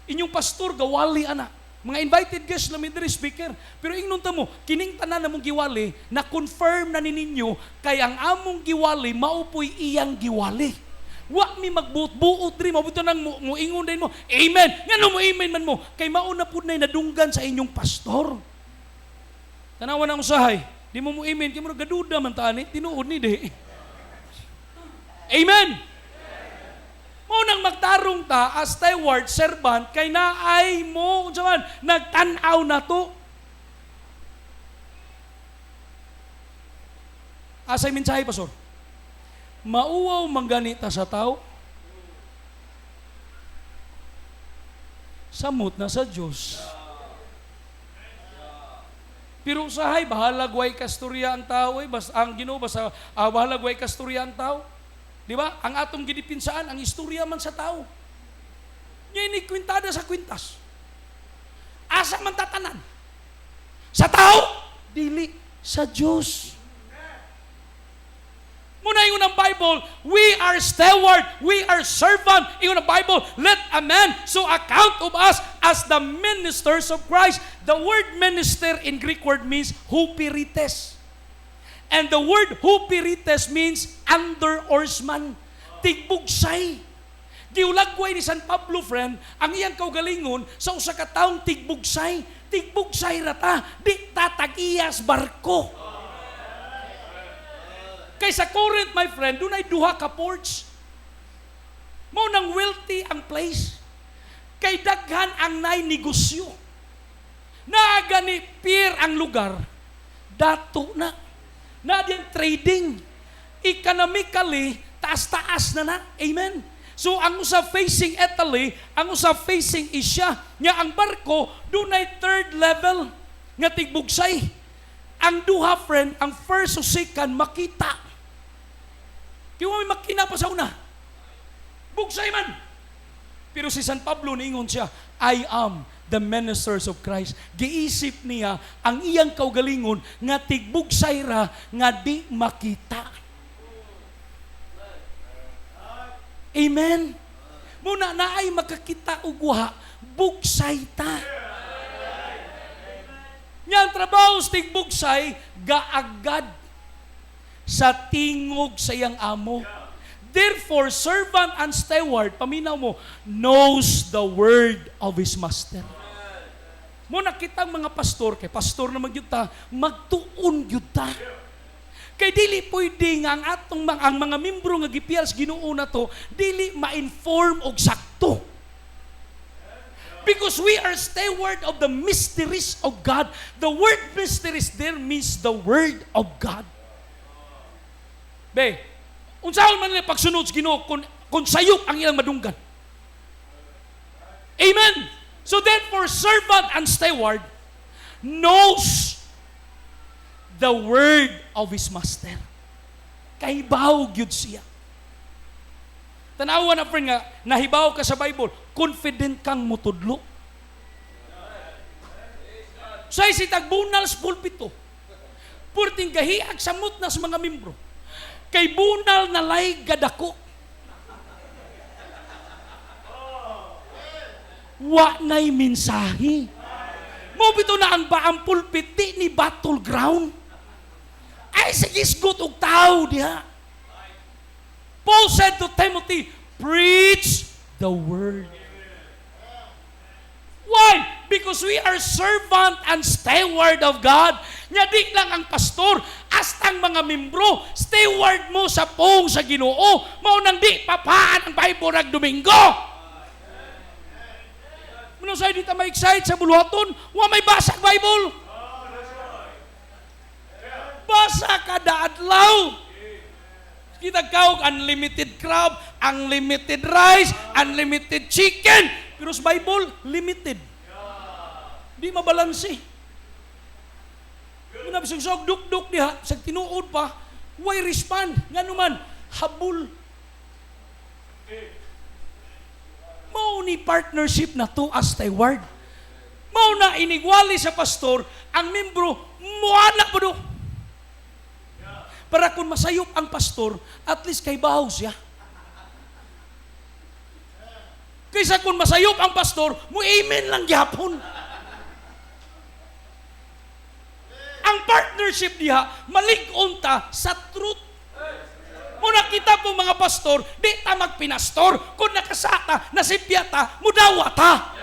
inyong pastor, gawali ana. Mga invited guests na midri speaker. Pero ingnon ta mo, kining tanan na mong giwali, na-confirm na ninyo, kay ang among giwali, maupoy iyang giwali. Wa mi magbuot-buot rin, mabuto nang muingon din mo, amen. Nga no mo amen man mo, kay mauna po na nadunggan sa inyong pastor. Tanawan ang usahay. Di mo mo amen, kaya mo gaduda man taan tinuod ni di. Amen! Mo nang magtarong ta as steward, servant, kay naay mo, unsaman, nagtanaw na to. Asay mensahe, Pastor. Mauwaw mangganita sa tao. Samot na sa Diyos. Pero usahay, bahalag way kasturya ang tao, basta ang Ginoo basta bahalag way kasturya ang tao. Di ba? Ang atong gidipinsaan, ang istorya man sa tao. Ngayon ni kwintada sa kwintas. Asa man tatanan? Sa tao? Dili sa Diyos. Muna yung ng Bible, we are steward, we are servant. Yung ng Bible, let a man so account of us as the ministers of Christ. The word minister in Greek word means hupirites. And the word hupirites means under oarsman. Tigbugsay. Giulagway ni San Pablo, friend, ang iyang kaugalingon sa usa ka taong tigbugsay. Tigbugsay rata, di tatag-iyas barko. Kay sa Corinth, my friend, doon ay duha ka ports. Mo nang wealthy ang place. Kay daghan ang nay negosyo. gani pier ang lugar, dato na. Na din trading. Economically, taas-taas na. Amen? So, ang usa facing Italy, ang usa facing Asia, nga ang barko, doon ay third level, nga tigbugsay. Ang duha, friend, ang first o second, makita. Kaya may makina pa sa una. Bugsay man. Pero si San Pablo, niingon siya, I am the ministers of Christ. Giisip niya, ang iyang kaugalingon, nga tigbugsay ra, nga di makita. Amen? Muna na ay makakita og guha, bugsay ta. Yang trabaho sa tigbugsay, gaagad sa tingog sa iyang amo. Therefore, servant and steward, paminaw mo, knows the word of his master. Muna kitang mga pastor, kay pastor na magyuta, magtuon yuta. Kay dili pwede nga ang mga membro nga gipiyal sa Ginoo na to, dili ma-inform og sakto. Because we are steward of the mysteries of God. The word mysteries there means the word of God. Be, unsaon man nila pagsunod sa Ginoo kung sayop ang ilang madunggan. Amen. So therefore, servant and steward knows the word of his master. Kahibaw gyud siya. Tanawa na friend nga, nahibaw ka sa Bible, confident kang mutudlo. Say si tagbunal sa pulpito, purting gahiag samot na sa mga membro, kay bunal na lay gadako. Wa na'y mensahe. Mo bito na ang baang pulpit, di ni battleground. Ay, sigisgot og tao diha. Paul said to Timothy, preach the word. Why? Because we are servant and steward of God. Nya di lang ang pastor, astang mga membro, steward mo sa pong sa Ginoo, mao nang di papaan ang Bible rag Domingo. Muna sa'yo di ta ma-excite sa buluhaton, wa may basa Bible. Basa kada adlaw. Kita kaog unlimited crab, unlimited rice, unlimited chicken. Pero sa Bible, limited. Di mabalansi. Muna bisog duk-duk diha, sa tinuod pa, why respond? Nga naman, habul. Mao ni partnership na to as steward. Mao na inigwali sa pastor, ang membro, muana po do. Para kung masayop ang pastor, at least kay bahaw siya. Kaysa kung masayop ang pastor, mo amen lang gyapon. Ang partnership diha, malig-on ta sa truth. Muna kita po mga pastor, di ta magpinastor. Kung nakasata, nasipya ta, mudawa ta.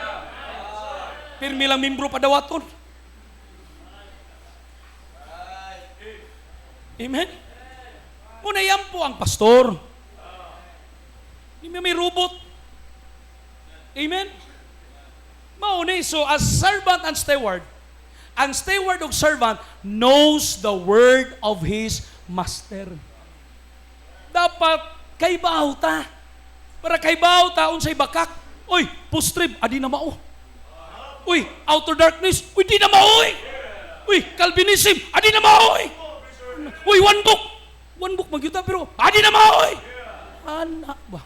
Pirmi lang membro padawaton. Amen? Muna yan po ang pastor. Hindi may robot. Amen? Mauni, so as servant and steward, ang steward o servant knows the word of his master. Dapat kaibaw ta. Para kaibaw ta, unsay bakak. Uy, post-trib, adi na mao. Uy, outer darkness, uy, di na mao. Uy, Calvinism, adi na mao. Uy, one book magyuta, pero adi na mao. Anak ba?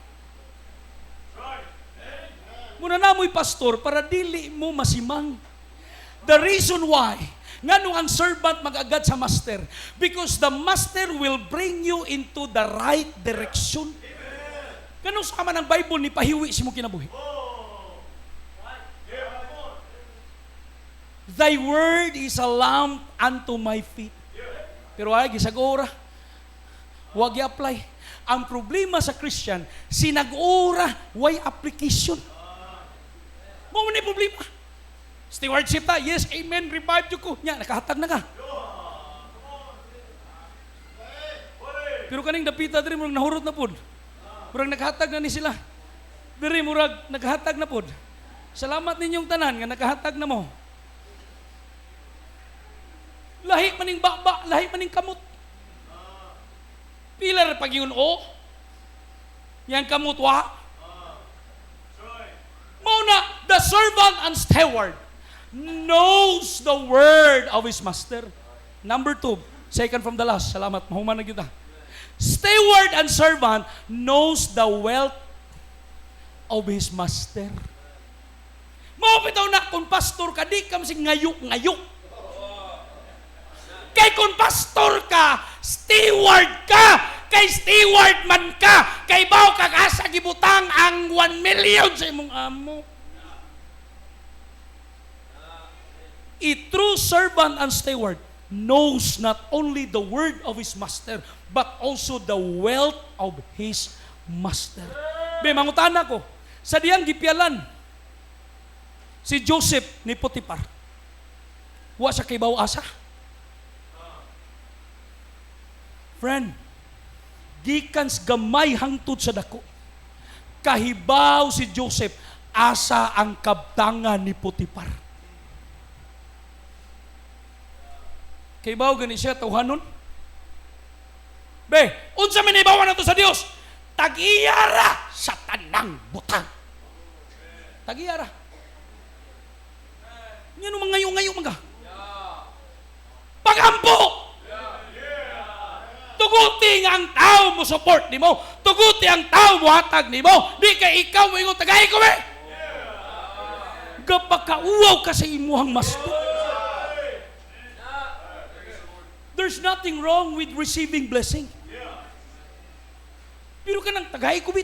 Muna na mo'y pastor para dili mo masimang. The reason why, nga nung ang servant mag-agad sa master, because the master will bring you into the right direction. Ganun sa kama ng Bible ni pahiwi si mo kinabuhi. Thy word is a lamp unto my feet. Pero ay, gisag-ora. Huwag i-apply. Ang problema sa Christian, sinag-ora, why application? Mo ni problema. Stewardship ta, yes, amen, revive you ko. Nya, nakahatag na ka. Pero kaning dapita diri murag nahurot na pod. Murag nakahatag na ni sila. Diri murag nakahatag na pod. Salamat ninyong tanan nga nakahatag na mo. lahi maning baba, lahi maning kamot. Pila ra pag yun, o? Yan kamot, wa? Muna, the servant and steward knows the word of his master. Number 2, second from the last. Salamat, mahuman na kita. Steward and servant knows the wealth of his master. Maupitaw na, kung pastor ka, di ka masing ngayok-ngayok. Kay kung pastor ka, steward ka, kay steward man ka, kay baw ka asa gibutang ang 1 million sa imong amo. A true servant and steward knows not only the word of his master, but also the wealth of his master. Be, mangutana ko, sa diyang gipyalan, si Joseph ni Potiphar, wa siya kay baw asa. Friend, gikans gamay hangtod sa dako. Kahibaw si Joseph, asa ang kabtangan ni Potiphar. Kahibaw gani siya tawhanon. Be, unsa man ibawan nato sa Dios? Tag-iyara sa tanang butang. Tag-iyara. Ngano mangayo-ngayo mga? Pagampo. Tuguti ang tao mo support ni mo. Tuguti ang tao mo hatag ni mo. Di ka ikaw mo ingon tagay ko eh. Gapakauwaw ka sa imuhang master. There's nothing wrong with receiving blessing. Pero ka nang tagay ko.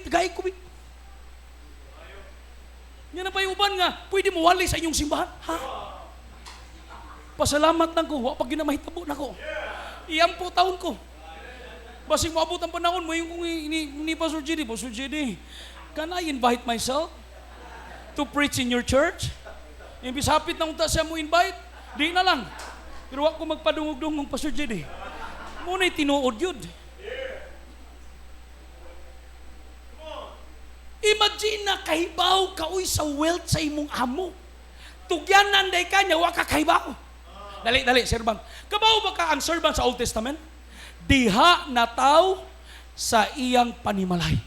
Yan na pa yung uban nga, pwede mo wali sa inyong simbahan. Ha? Pasalamat lang ko, pag ginamahitabo na ko. Iyang po taon ko. Basing maabot ang panahon mo, yung kung ni Pastor JD, can I invite myself to preach in your church? Imbis hapit na unta siya mo invite, di na lang. Pero ako magpadungog-dungog Pastor JD. Muna'y tinuod yun. Imagine na kahibaw kaoy sa wealth sa imong amo. Tugyanan day ka niya, wa ka kahibaw. Dali, servant. Kabaw ba ka ang servant sa Old Testament? Diha na tao sa iyang panimalay.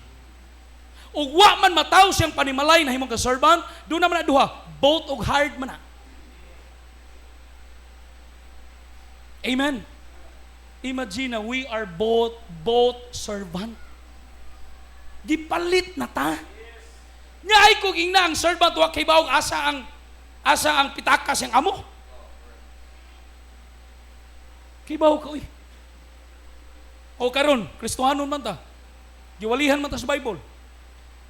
Ug wa man mataw siyang panimalay na himong ka-servant, doon naman na duha, both og hard man na. Amen. Imagine na we are both servant. Gipalit na ta. Nya ay kung ingna ang servant wa kay bawog asa ang pitakas ang amo. Kibaw ka, uy. O karon, Kristohanon man ta. Giwalihan man ta sa Bible.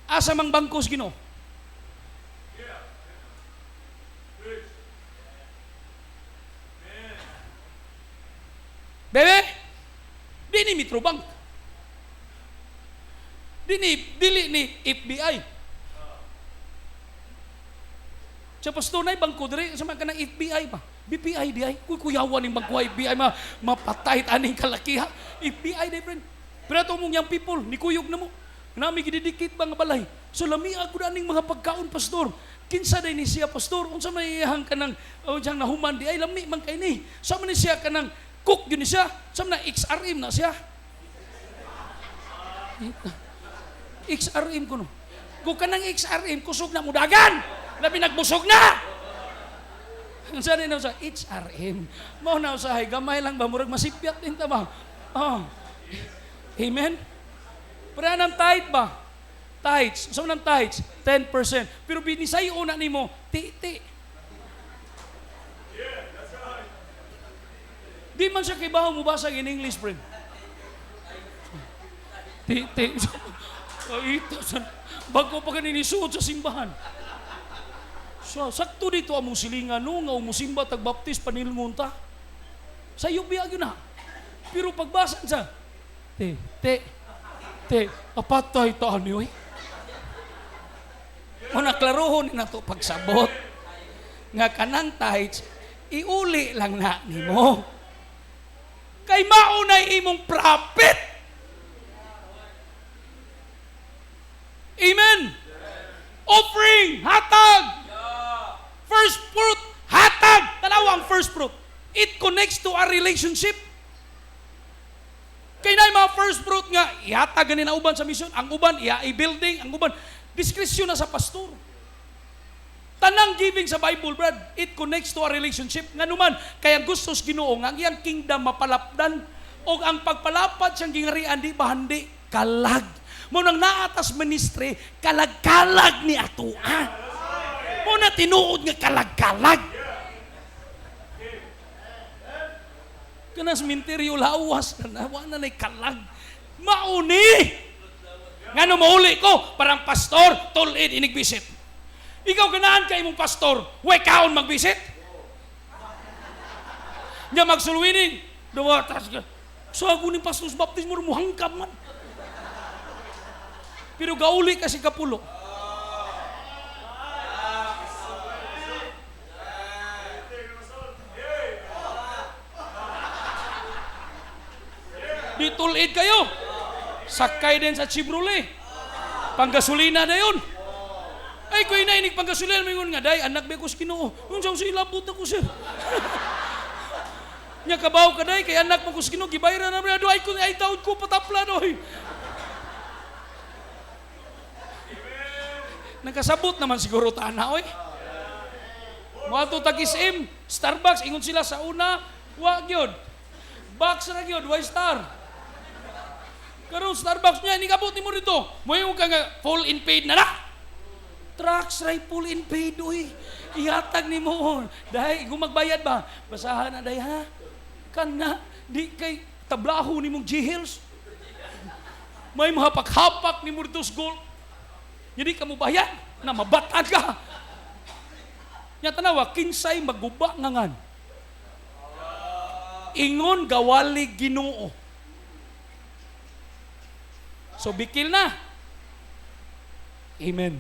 Asa mang bangkos Ginoo? Bebe, di ni Metrobank. Dili ni FBI. Sa pastor na bangko dire sa mga kanang FBI pa. BPI di ay. Kuyawan ng bangko FBI mapatay aning kalakiha. FBI di friend. Pero ito mong young people, ni kuyog na mo. Nami gididikit ba nga balay. So lami ako na ning mga pagkaon pastor. Kinsa day ni siya pastor. Unsa may ihang kanang siyang nahuman di ay lami man kay ni. Sa man ni siya kanang cook yun ni siya. Sa man na XRM na siya. XRM ko no. Kung kanang XRM, kusog na mudagan. Labi nagbusog na. Ang sana na sa HRM. Mao na usahay, gamay lang ba? Murag masipyat din ta ba? Oh. Amen? Pero anong tithe ba? Tithes. So anong tithes? 10%. Pero binisay una ni mo, ti-ti. Di man siya kibaho mo basag in English, friend. Ti-ti. Ay, ito. Bago pa ganun isuot sa simbahan. So, sakto dito among silingan no, nga umusimba tagbaptis panilngon ta. Sa iyo biyag yun na. Pero pagbasa sa apatay ta ani oy. Una klarohon na to pagsabot nga kanang tithes iuli lang na nimo. Kay maunay imong profit. Amen. Offering, hatag. First fruit, hatag. Dalawang first fruit. It connects to our relationship. Kaya na yung mga first fruit nga, ihata ganin ang uban sa mission, ang uban, i-building, ang uban, diskresyon na sa pastor. Tanang giving sa Bible, Brad, it connects to our relationship. Nga naman, kaya gustos Ginoo nga, ang iyang kingdom mapalapdan, o ang pagpalapat siyang gingarian, di ba hindi? Kalag. Mo nang naatas ministry, kalag-kalag ni atua. Mo na tinuod nga kalag-kalag. Kana sa minteryo, lawas na, wala na kalag. Mauni! Nga no mauli ko, parang pastor, tulid, inigbisit. Ikaw ganaan kay mong pastor, way kaon magbisit? Nga magsulwining, duwatas ka. So ako ni pastor's baptism mo hangkap man. Pero gauli kasi kapulo. Ditulid kayo. Sakay din sa Chevrolet. Panggasolina na yun. Ay, ko inainig panggasolina, mingon nga, day, anak ba ko sa Ginoo. Yung siyang silabot ako, sir. Nya kabaw ka, day, kay anak mo ko sa Ginoo, gibayra na rin, ay taon ko, patapla, doy. Nagkasabot naman siguro tana, oy. Mga to tag-isim, Starbucks, ingon sila sa una, wag yun. Box na yun, why star? Karon Starbucks niya, inikabot ni mo rito. Mo ka nga, full in paid na na. Trucks, ray, full in paid, uy. Ihatag ni mo. Dahil, kung magbayad ba, basahan na dahil, ha? Kana, di kay tablaho ni mong G-Hills. May mahapak-hapak ni mo rito sa gold. Hindi ka mo bayad, na mabatad ka. Nya tanawa, kinsay maguba ngangan. Ingon gawali Ginoo. So bikil na. Amen.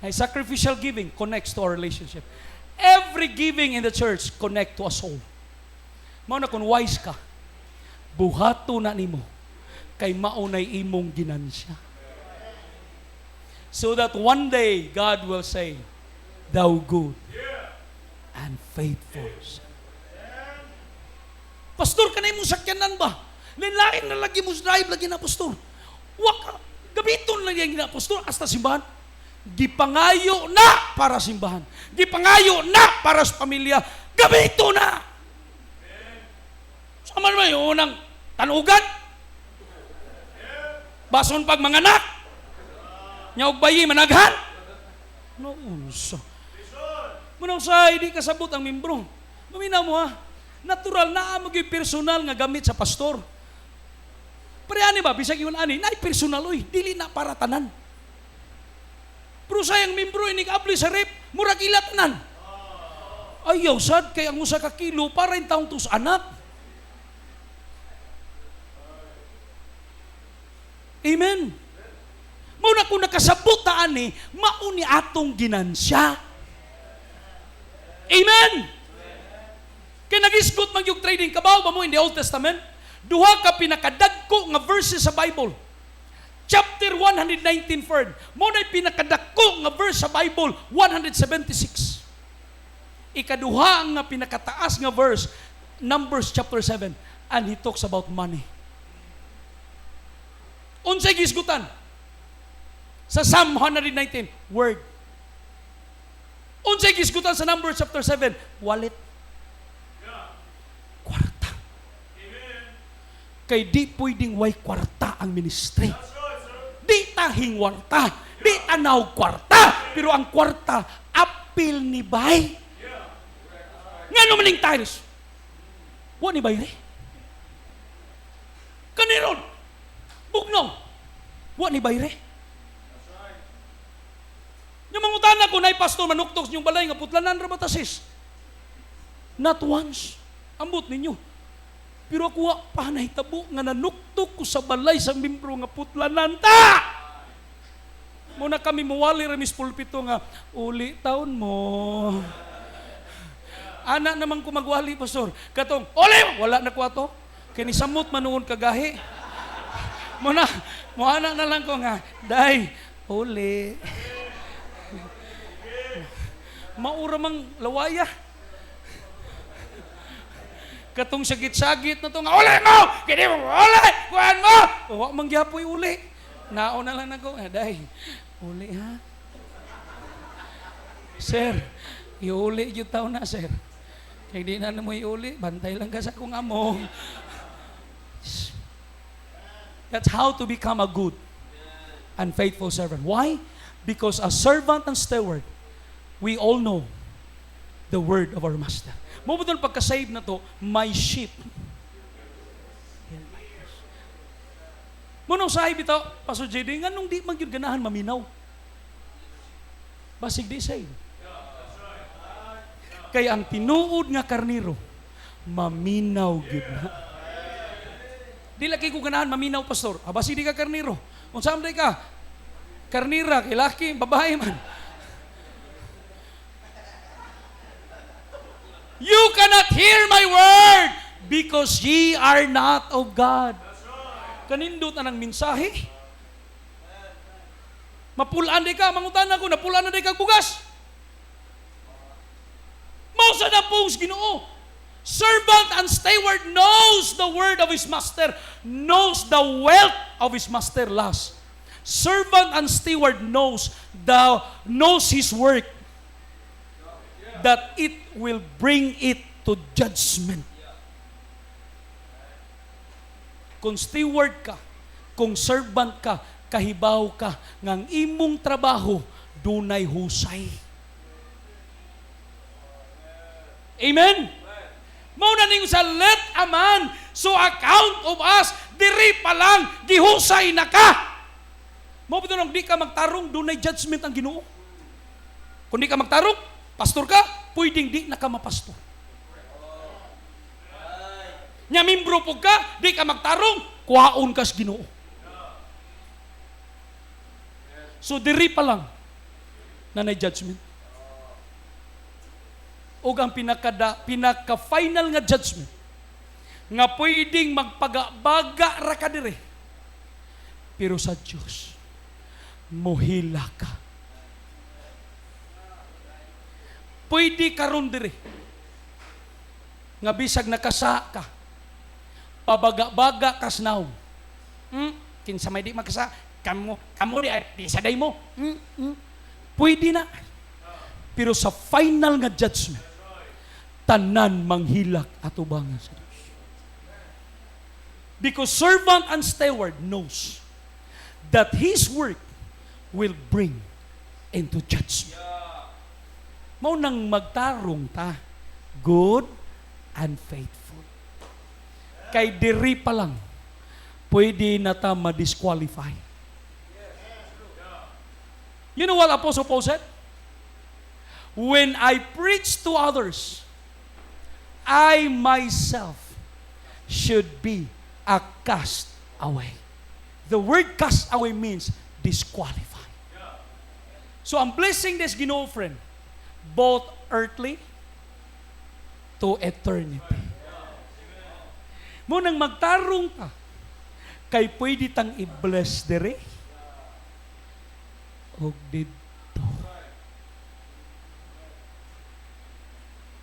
Ay sacrificial giving connects to our relationship. Every giving in the church connect to a soul. Mao na kung wise ka, buhato na nimo kay maunay imong ginansya. So that one day God will say, "Thou good and faithful." Pastor, kanay mo sakyanan ba? Lain na lagi mo drive lagi na pastor. Waka, gabiton lang yung pastor hasta simbahan. Gipangayo na para simbahan. Gipangayo na para sa pamilya. Gabito na. Sama naman yung unang tanugan. Bason pag manganak. Nyawag bayi managhan. Naunsa. Munang sa hindi kasabot ang membro. Mamina mo ha. Natural na maging personal nga gamit sa pastor. Pero ani ba, bisag yun ani, na personal oy, dili na para tanan. Pero sayang membro, inig-abli sa rep, murag ilatanan. Ayaw sad, kay ang usa ka kilo, para yung taong tus anak. Amen. Mauna kung nakasabot ta ani, mauni atong ginansya. Amen. Kaya nag-isgot mag yung trading kabaw ba mo in the Old Testament? Duha ka pinakadagko nga verses sa Bible. Chapter 119 third. Mo na'y pinakadagko nga verse sa Bible, 176. Ikaduha nga pinakataas nga verse, Numbers chapter 7. And he talks about money. Unsay gisgutan? Sa Psalm 119, word. Unsay gisgutan sa Numbers chapter 7, wallet. Kwarta. Kay di pwedeng way kwarta ang ministry. Di ta hingwarta, di ta naog kwarta, pero ang kwarta apil ni bay. Ngano maning tiles? Wa ni bay re. Kaniron. Bugnaw. Wa ni bay re. Yung mangutana ko na pastor manuktok yung balay nga putlanan ra batasis. Not once. Ambot ninyo. Pero ako pa nahitabo nga nanuktok ko sa balay sa membro nga putlanan ta. Muna kami muwali remis pulpito nga uli taon mo. Ana naman ko magwali pastor. Katong uli wala na ko ato. Kini samot manuon kagahi. Muna muana na lang ko nga day uli. Maura mang lawaya. Katong sagit-sagit na to nga, uli mo! Kini mo, uli! Kuhaan mo! Huwag mangyapoy uli. Naon na lang ako. Day, uli ha? Sir, iuli yung tao na, sir. Kaya di na mo iuli, bantay lang ka sa akong amo. That's how to become a good and faithful servant. Why? Because a servant and steward, we all know the word of our master. Mabutol pagka-save na to, my sheep. Munong sahib ito, Pastor JD, nga nung di man yun ganahan maminaw. Basig di save. Kaya ang tinuod nga karniro, maminaw yun na. Di laki ko ganahan maminaw, Pastor. Basig di ka karniro. Kung saan ka, karnira, kay laki, babae man. You cannot hear my word because ye are not of God. Kanindot na ng mensahe. Mapulaan di ka, mangutan ako, napulaan na di ka bugas. Mausa na pong Ginoo. Servant and steward knows the word of his master, knows the wealth of his master last. Servant and steward knows his work, that it will bring it to judgment. Kung steward ka, kung servant ka, kahibaw ka, ngang imong trabaho, dunay husay. Amen? Mauna ning sa let a man so account of us, diri pa lang, gihusay na ka. Mao bitaw nang di ka magtarong, dunay judgment ang Ginoo. Kung di ka magtarong, pastor ka, pwedeng di na ka mapastor. Nya membro po ka, di ka magtarong, kuhaon ka sa Ginoo. So diri pa lang na judgment. O ang pinaka-final nga judgment nga pwedeng magpagabaga ra ka dire. Pero sa Diyos, mohila ka. Pwede karon dire nga bisag nakasa ka, pabaga-baga kas naong. Kinsa may di makasa, kamo di saday mo. Pwede na. Pero sa final nga judgment, tanan manghilak at ubangan sa Diyos. Because servant and steward knows that his work will bring into judgment. Mao nang magtarong ta, good and faithful. Kay diri pa lang, pwede na ta ma-disqualify. You know what Apostle Paul said? When I preach to others, I myself should be a cast away. The word cast away means disqualify. So I'm blessing this Ginoo friend, both earthly to eternity. Munang magtarong ka, kay pwede tang i-bless dire o dito.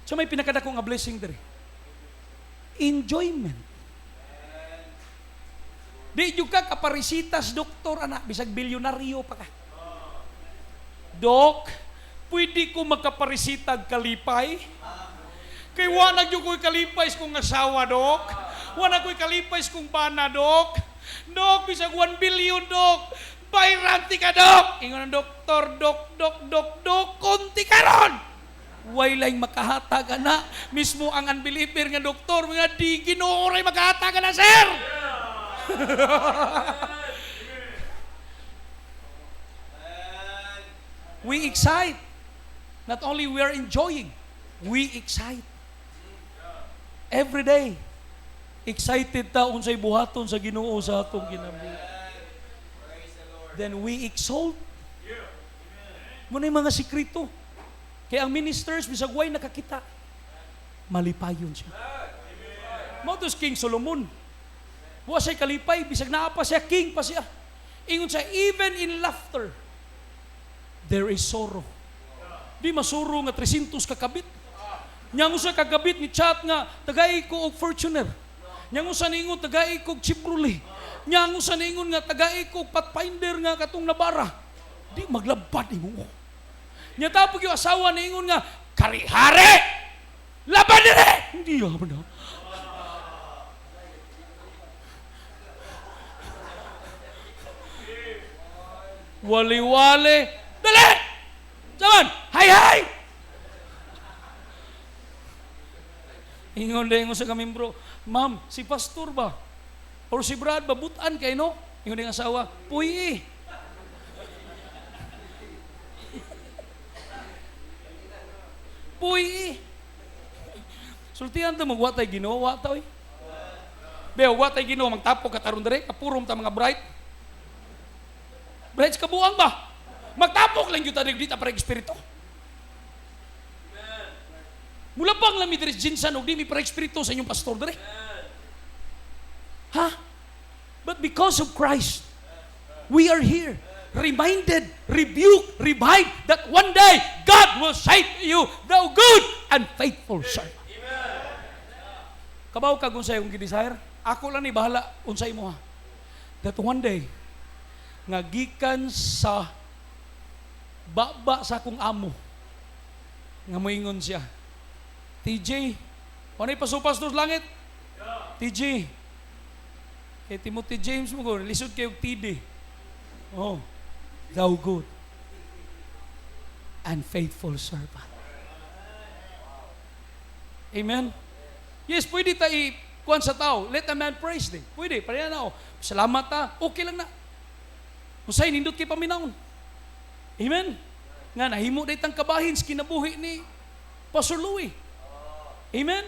So may pinakadako nga blessing dire. Enjoyment. Di yung ka kaparisitas, doktor, anak, bisag bilyonaryo pa ka. Dok, pwede ko magkaparisitag kalipay? Kay wanag yung ko'y kalipay kong asawa, Dok. Wanag ko'y kalipay kong bana, Dok. Dok, bisag 1 billion, Dok. Bayranti ka, Dok. Ingon ang doktor, Dok, konti ka ron. Wailay makahatag na. Mismo ang unbeliever nga doktor, mga di Ginoo ray makahatag na, sir. We excite. Not only we are enjoying, we excite. Every day. Excited ta unsay buhaton sa Ginoo sa atong kinabuhi. Then we exalt. Muna yung mga sikreto. Kaya ang ministers, bisag way nakakita, malipayon siya. Mautos King Solomon. Buwa siya kalipay, bisag naapa siya, king pa siya. Ingon siya, even in laughter, there is sorrow. Di masuro nga 300 kakabit. Nyang usa kagabit ni chat nga tagay ko og Fortuner. Nyang usa ningon tagay ko og Chevrolet. Nyang usa ningon nga tagay ko og Pathfinder nga katong nabara. Di maglabad imo. Nya tapos yung asawa ningon nga karihare. Laban dire. Hindi man na. Wali-wali. Dali! Saman! Hay! Ingon sa kamimbro, ma'am, si pastor ba? Or si Brad ba? Butan kay no? Ingon ng asawa, puy. Puy. Sultihan to magwatay Ginoo, wataw. Beo, watay Ginoo, magtapok kataron dire, kapurom ta mga bright. Bright kabuang ba? Magtapok lang yun tayo dito para espiritu. Mula bang lami diri jinsan o di mi para espiritu sa inyong pastor diri? Ha? But because of Christ, we are here, reminded, rebuked, revived, that one day God will say to you, thou good and faithful servant. Kabaw ka kung sa'yo kung gidesire, ako lang ni bahala unsay mo ha. That one day, nga gikan sa baba sa akong amo, nga moingon siya, TJ, ano yung pastor langit? TJ, kay Timothy James mo ko, lisod kayo TD. Oh, thou good and faithful servant. Amen? Yes, pwede tayo kuhan sa tao. Let a man praise thee. Pwede, pareha na salamat ta, okay lang na. Usay, nindot kay paminaon. Amen? Nga, nahimo na itang kabahin sa kinabuhi ni Pastor Louie. Amen?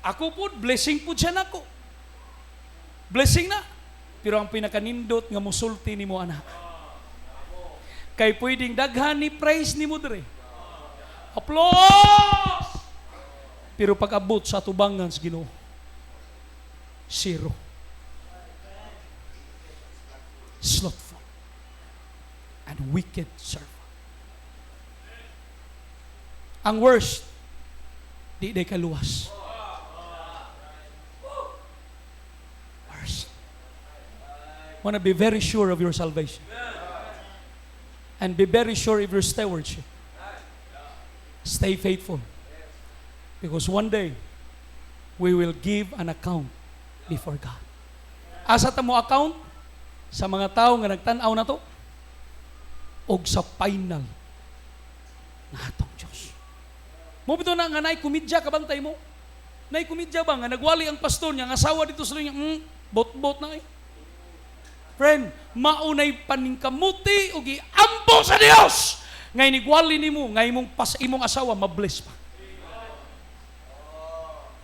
Ako po, blessing po siya na ko. Blessing na. Pero ang pinakanindot nga musulti ni mo, anak. Kay pwedeng daghan ni praise ni mo dire. Applause! Pero pag-abot sa tubangan sa Ginoo, zero. Slothful and wicked servant. Ang worst, di kaluwas. Worst. Want to be very sure of your salvation. And be very sure of your stewardship. Stay faithful. Because one day, we will give an account before God. Asa ta mo account? Sa mga tao nga nagtanaw na to, og sa final na atong Diyos. Mo bito na nga naikumidya kabantay mo? Naikumidya ba nga nagwali ang pastor niya, ang asawa dito sa niya, bot-bot na eh. Friend, maunay paningkamuti o giampo sa Dios. Ngay nigwali nimo, ngay imong asawa mabless pa.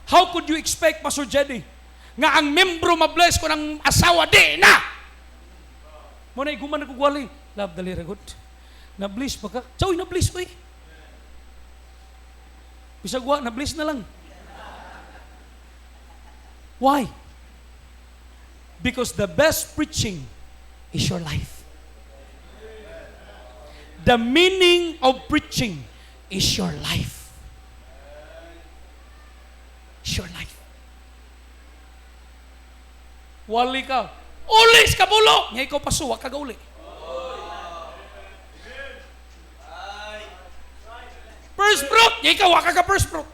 How could you expect, Pastor Jedi, nga ang membro mabless ko ng asawa di na? Mo na iguman na kugwali. Love, dali ragot. Na-bliss pa ka? Choy, na-bliss ko eh. Bisagwa, na-bliss na lang. Why? Because the best preaching is your life. The meaning of preaching is your life. It's your life. Wali ka. Ulis ka bulo! Nga ikaw pasuwa ka gauli. First fruit! Nga ikaw waka ka first fruit.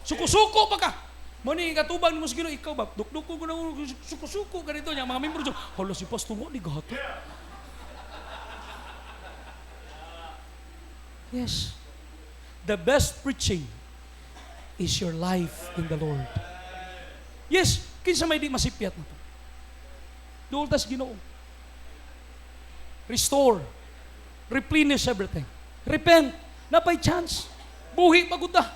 Suko-suko pa ka. Mani katubang ni mo siguro, ikaw ba? Duk-duk ko na suko-suko ka nito. Yung mga membro dyan, hala si pastor mo, di gato. Yes. The best preaching is your life in the Lord. Yes, kinsa may di masipyat na to. Doon tas Ginoo. Restore. Replenish everything. Repent. Napay chance. Buhi paguda.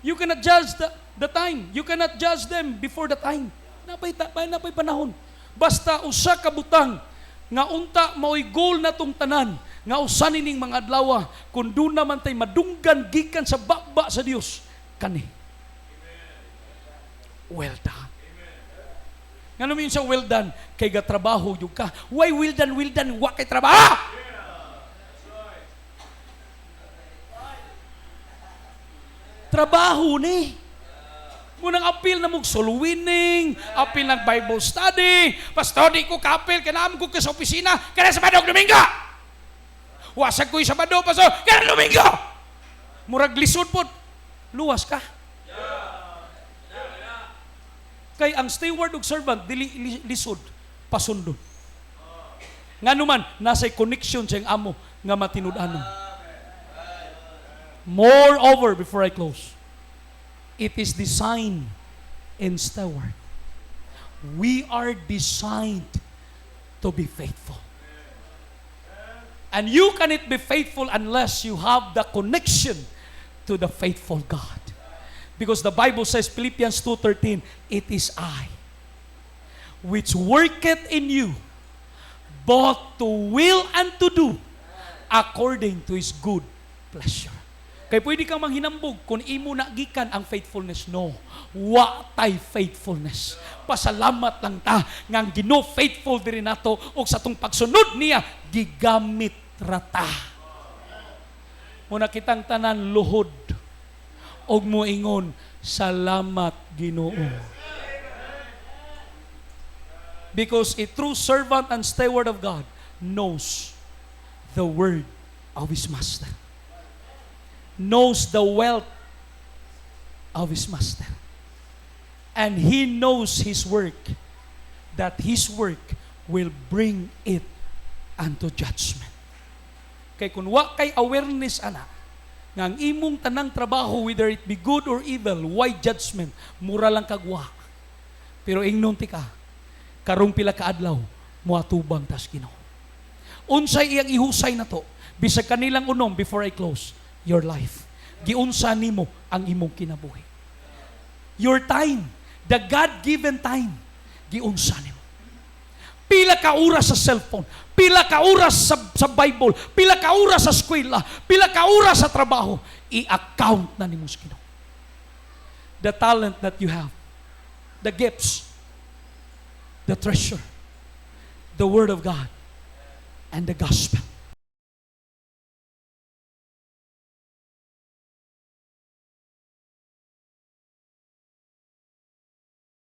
You cannot judge the time. You cannot judge them before the time. Napay panahon. Basta usa ka butang nga unta mao'y goal na tong tanan nga usa nining mga adlaw kun doon naman tay madunggan gikan sa bakba sa Dios kani. Well done. Nga namin sa well done, kay gatrabaho yung ka. Why well done, wa kay trabaho? Trabaho ni. Munang apil na mong soul winning, apil ng Bible study, pastor, di ko kapil, kailangan ko ka sa opisina, kaya sa Sabado Domingo. Wasag ko'y Sabado, pastor, kaya Domingo. Murag lisod po, luwas ka. Kay ang steward ug servant, dili lisod, pasundon. Nga naman, nasa connection sa amo nga matinud-anon. Moreover, before I close, it is designed in steward. We are designed to be faithful. And you cannot be faithful unless you have the connection to the faithful God. Because the Bible says, Philippians 2:13, it is I which worketh in you both to will and to do according to His good pleasure. Kaya pwede kang manghinambog kung imo na gikan ang faithfulness. No. Wa tay faithfulness. Pasalamat lang ta ngang Ginoo faithful diri nato ug sa tong pagsunod niya gigamit rata. Muna kitang tanan luhod ug moingon salamat Ginoo. Because a true servant and steward of God knows the word of his master. Knows the wealth of his master. And he knows his work, that his work will bring it unto judgment. Kay kung wa kay awareness ana, nga ang imong tanang trabaho, whether it be good or evil, why judgment? Mura lang kagwa. Pero ingnon ti ka, karong pila ka adlaw, muatubang tas Ginoo. Unsay iyang ihusay na to, bisag kanilang unom before I close, your life. Giunsa nimo ang imong kinabuhi. Your time, the God-given time, giunsa nimo. Pila ka oras sa cellphone, pila ka oras sa Bible, pila ka oras sa eskwela, pila ka oras sa trabaho, i-account na nimo sa Ginoo. The talent that you have, the gifts, the treasure, the Word of God, and the gospel.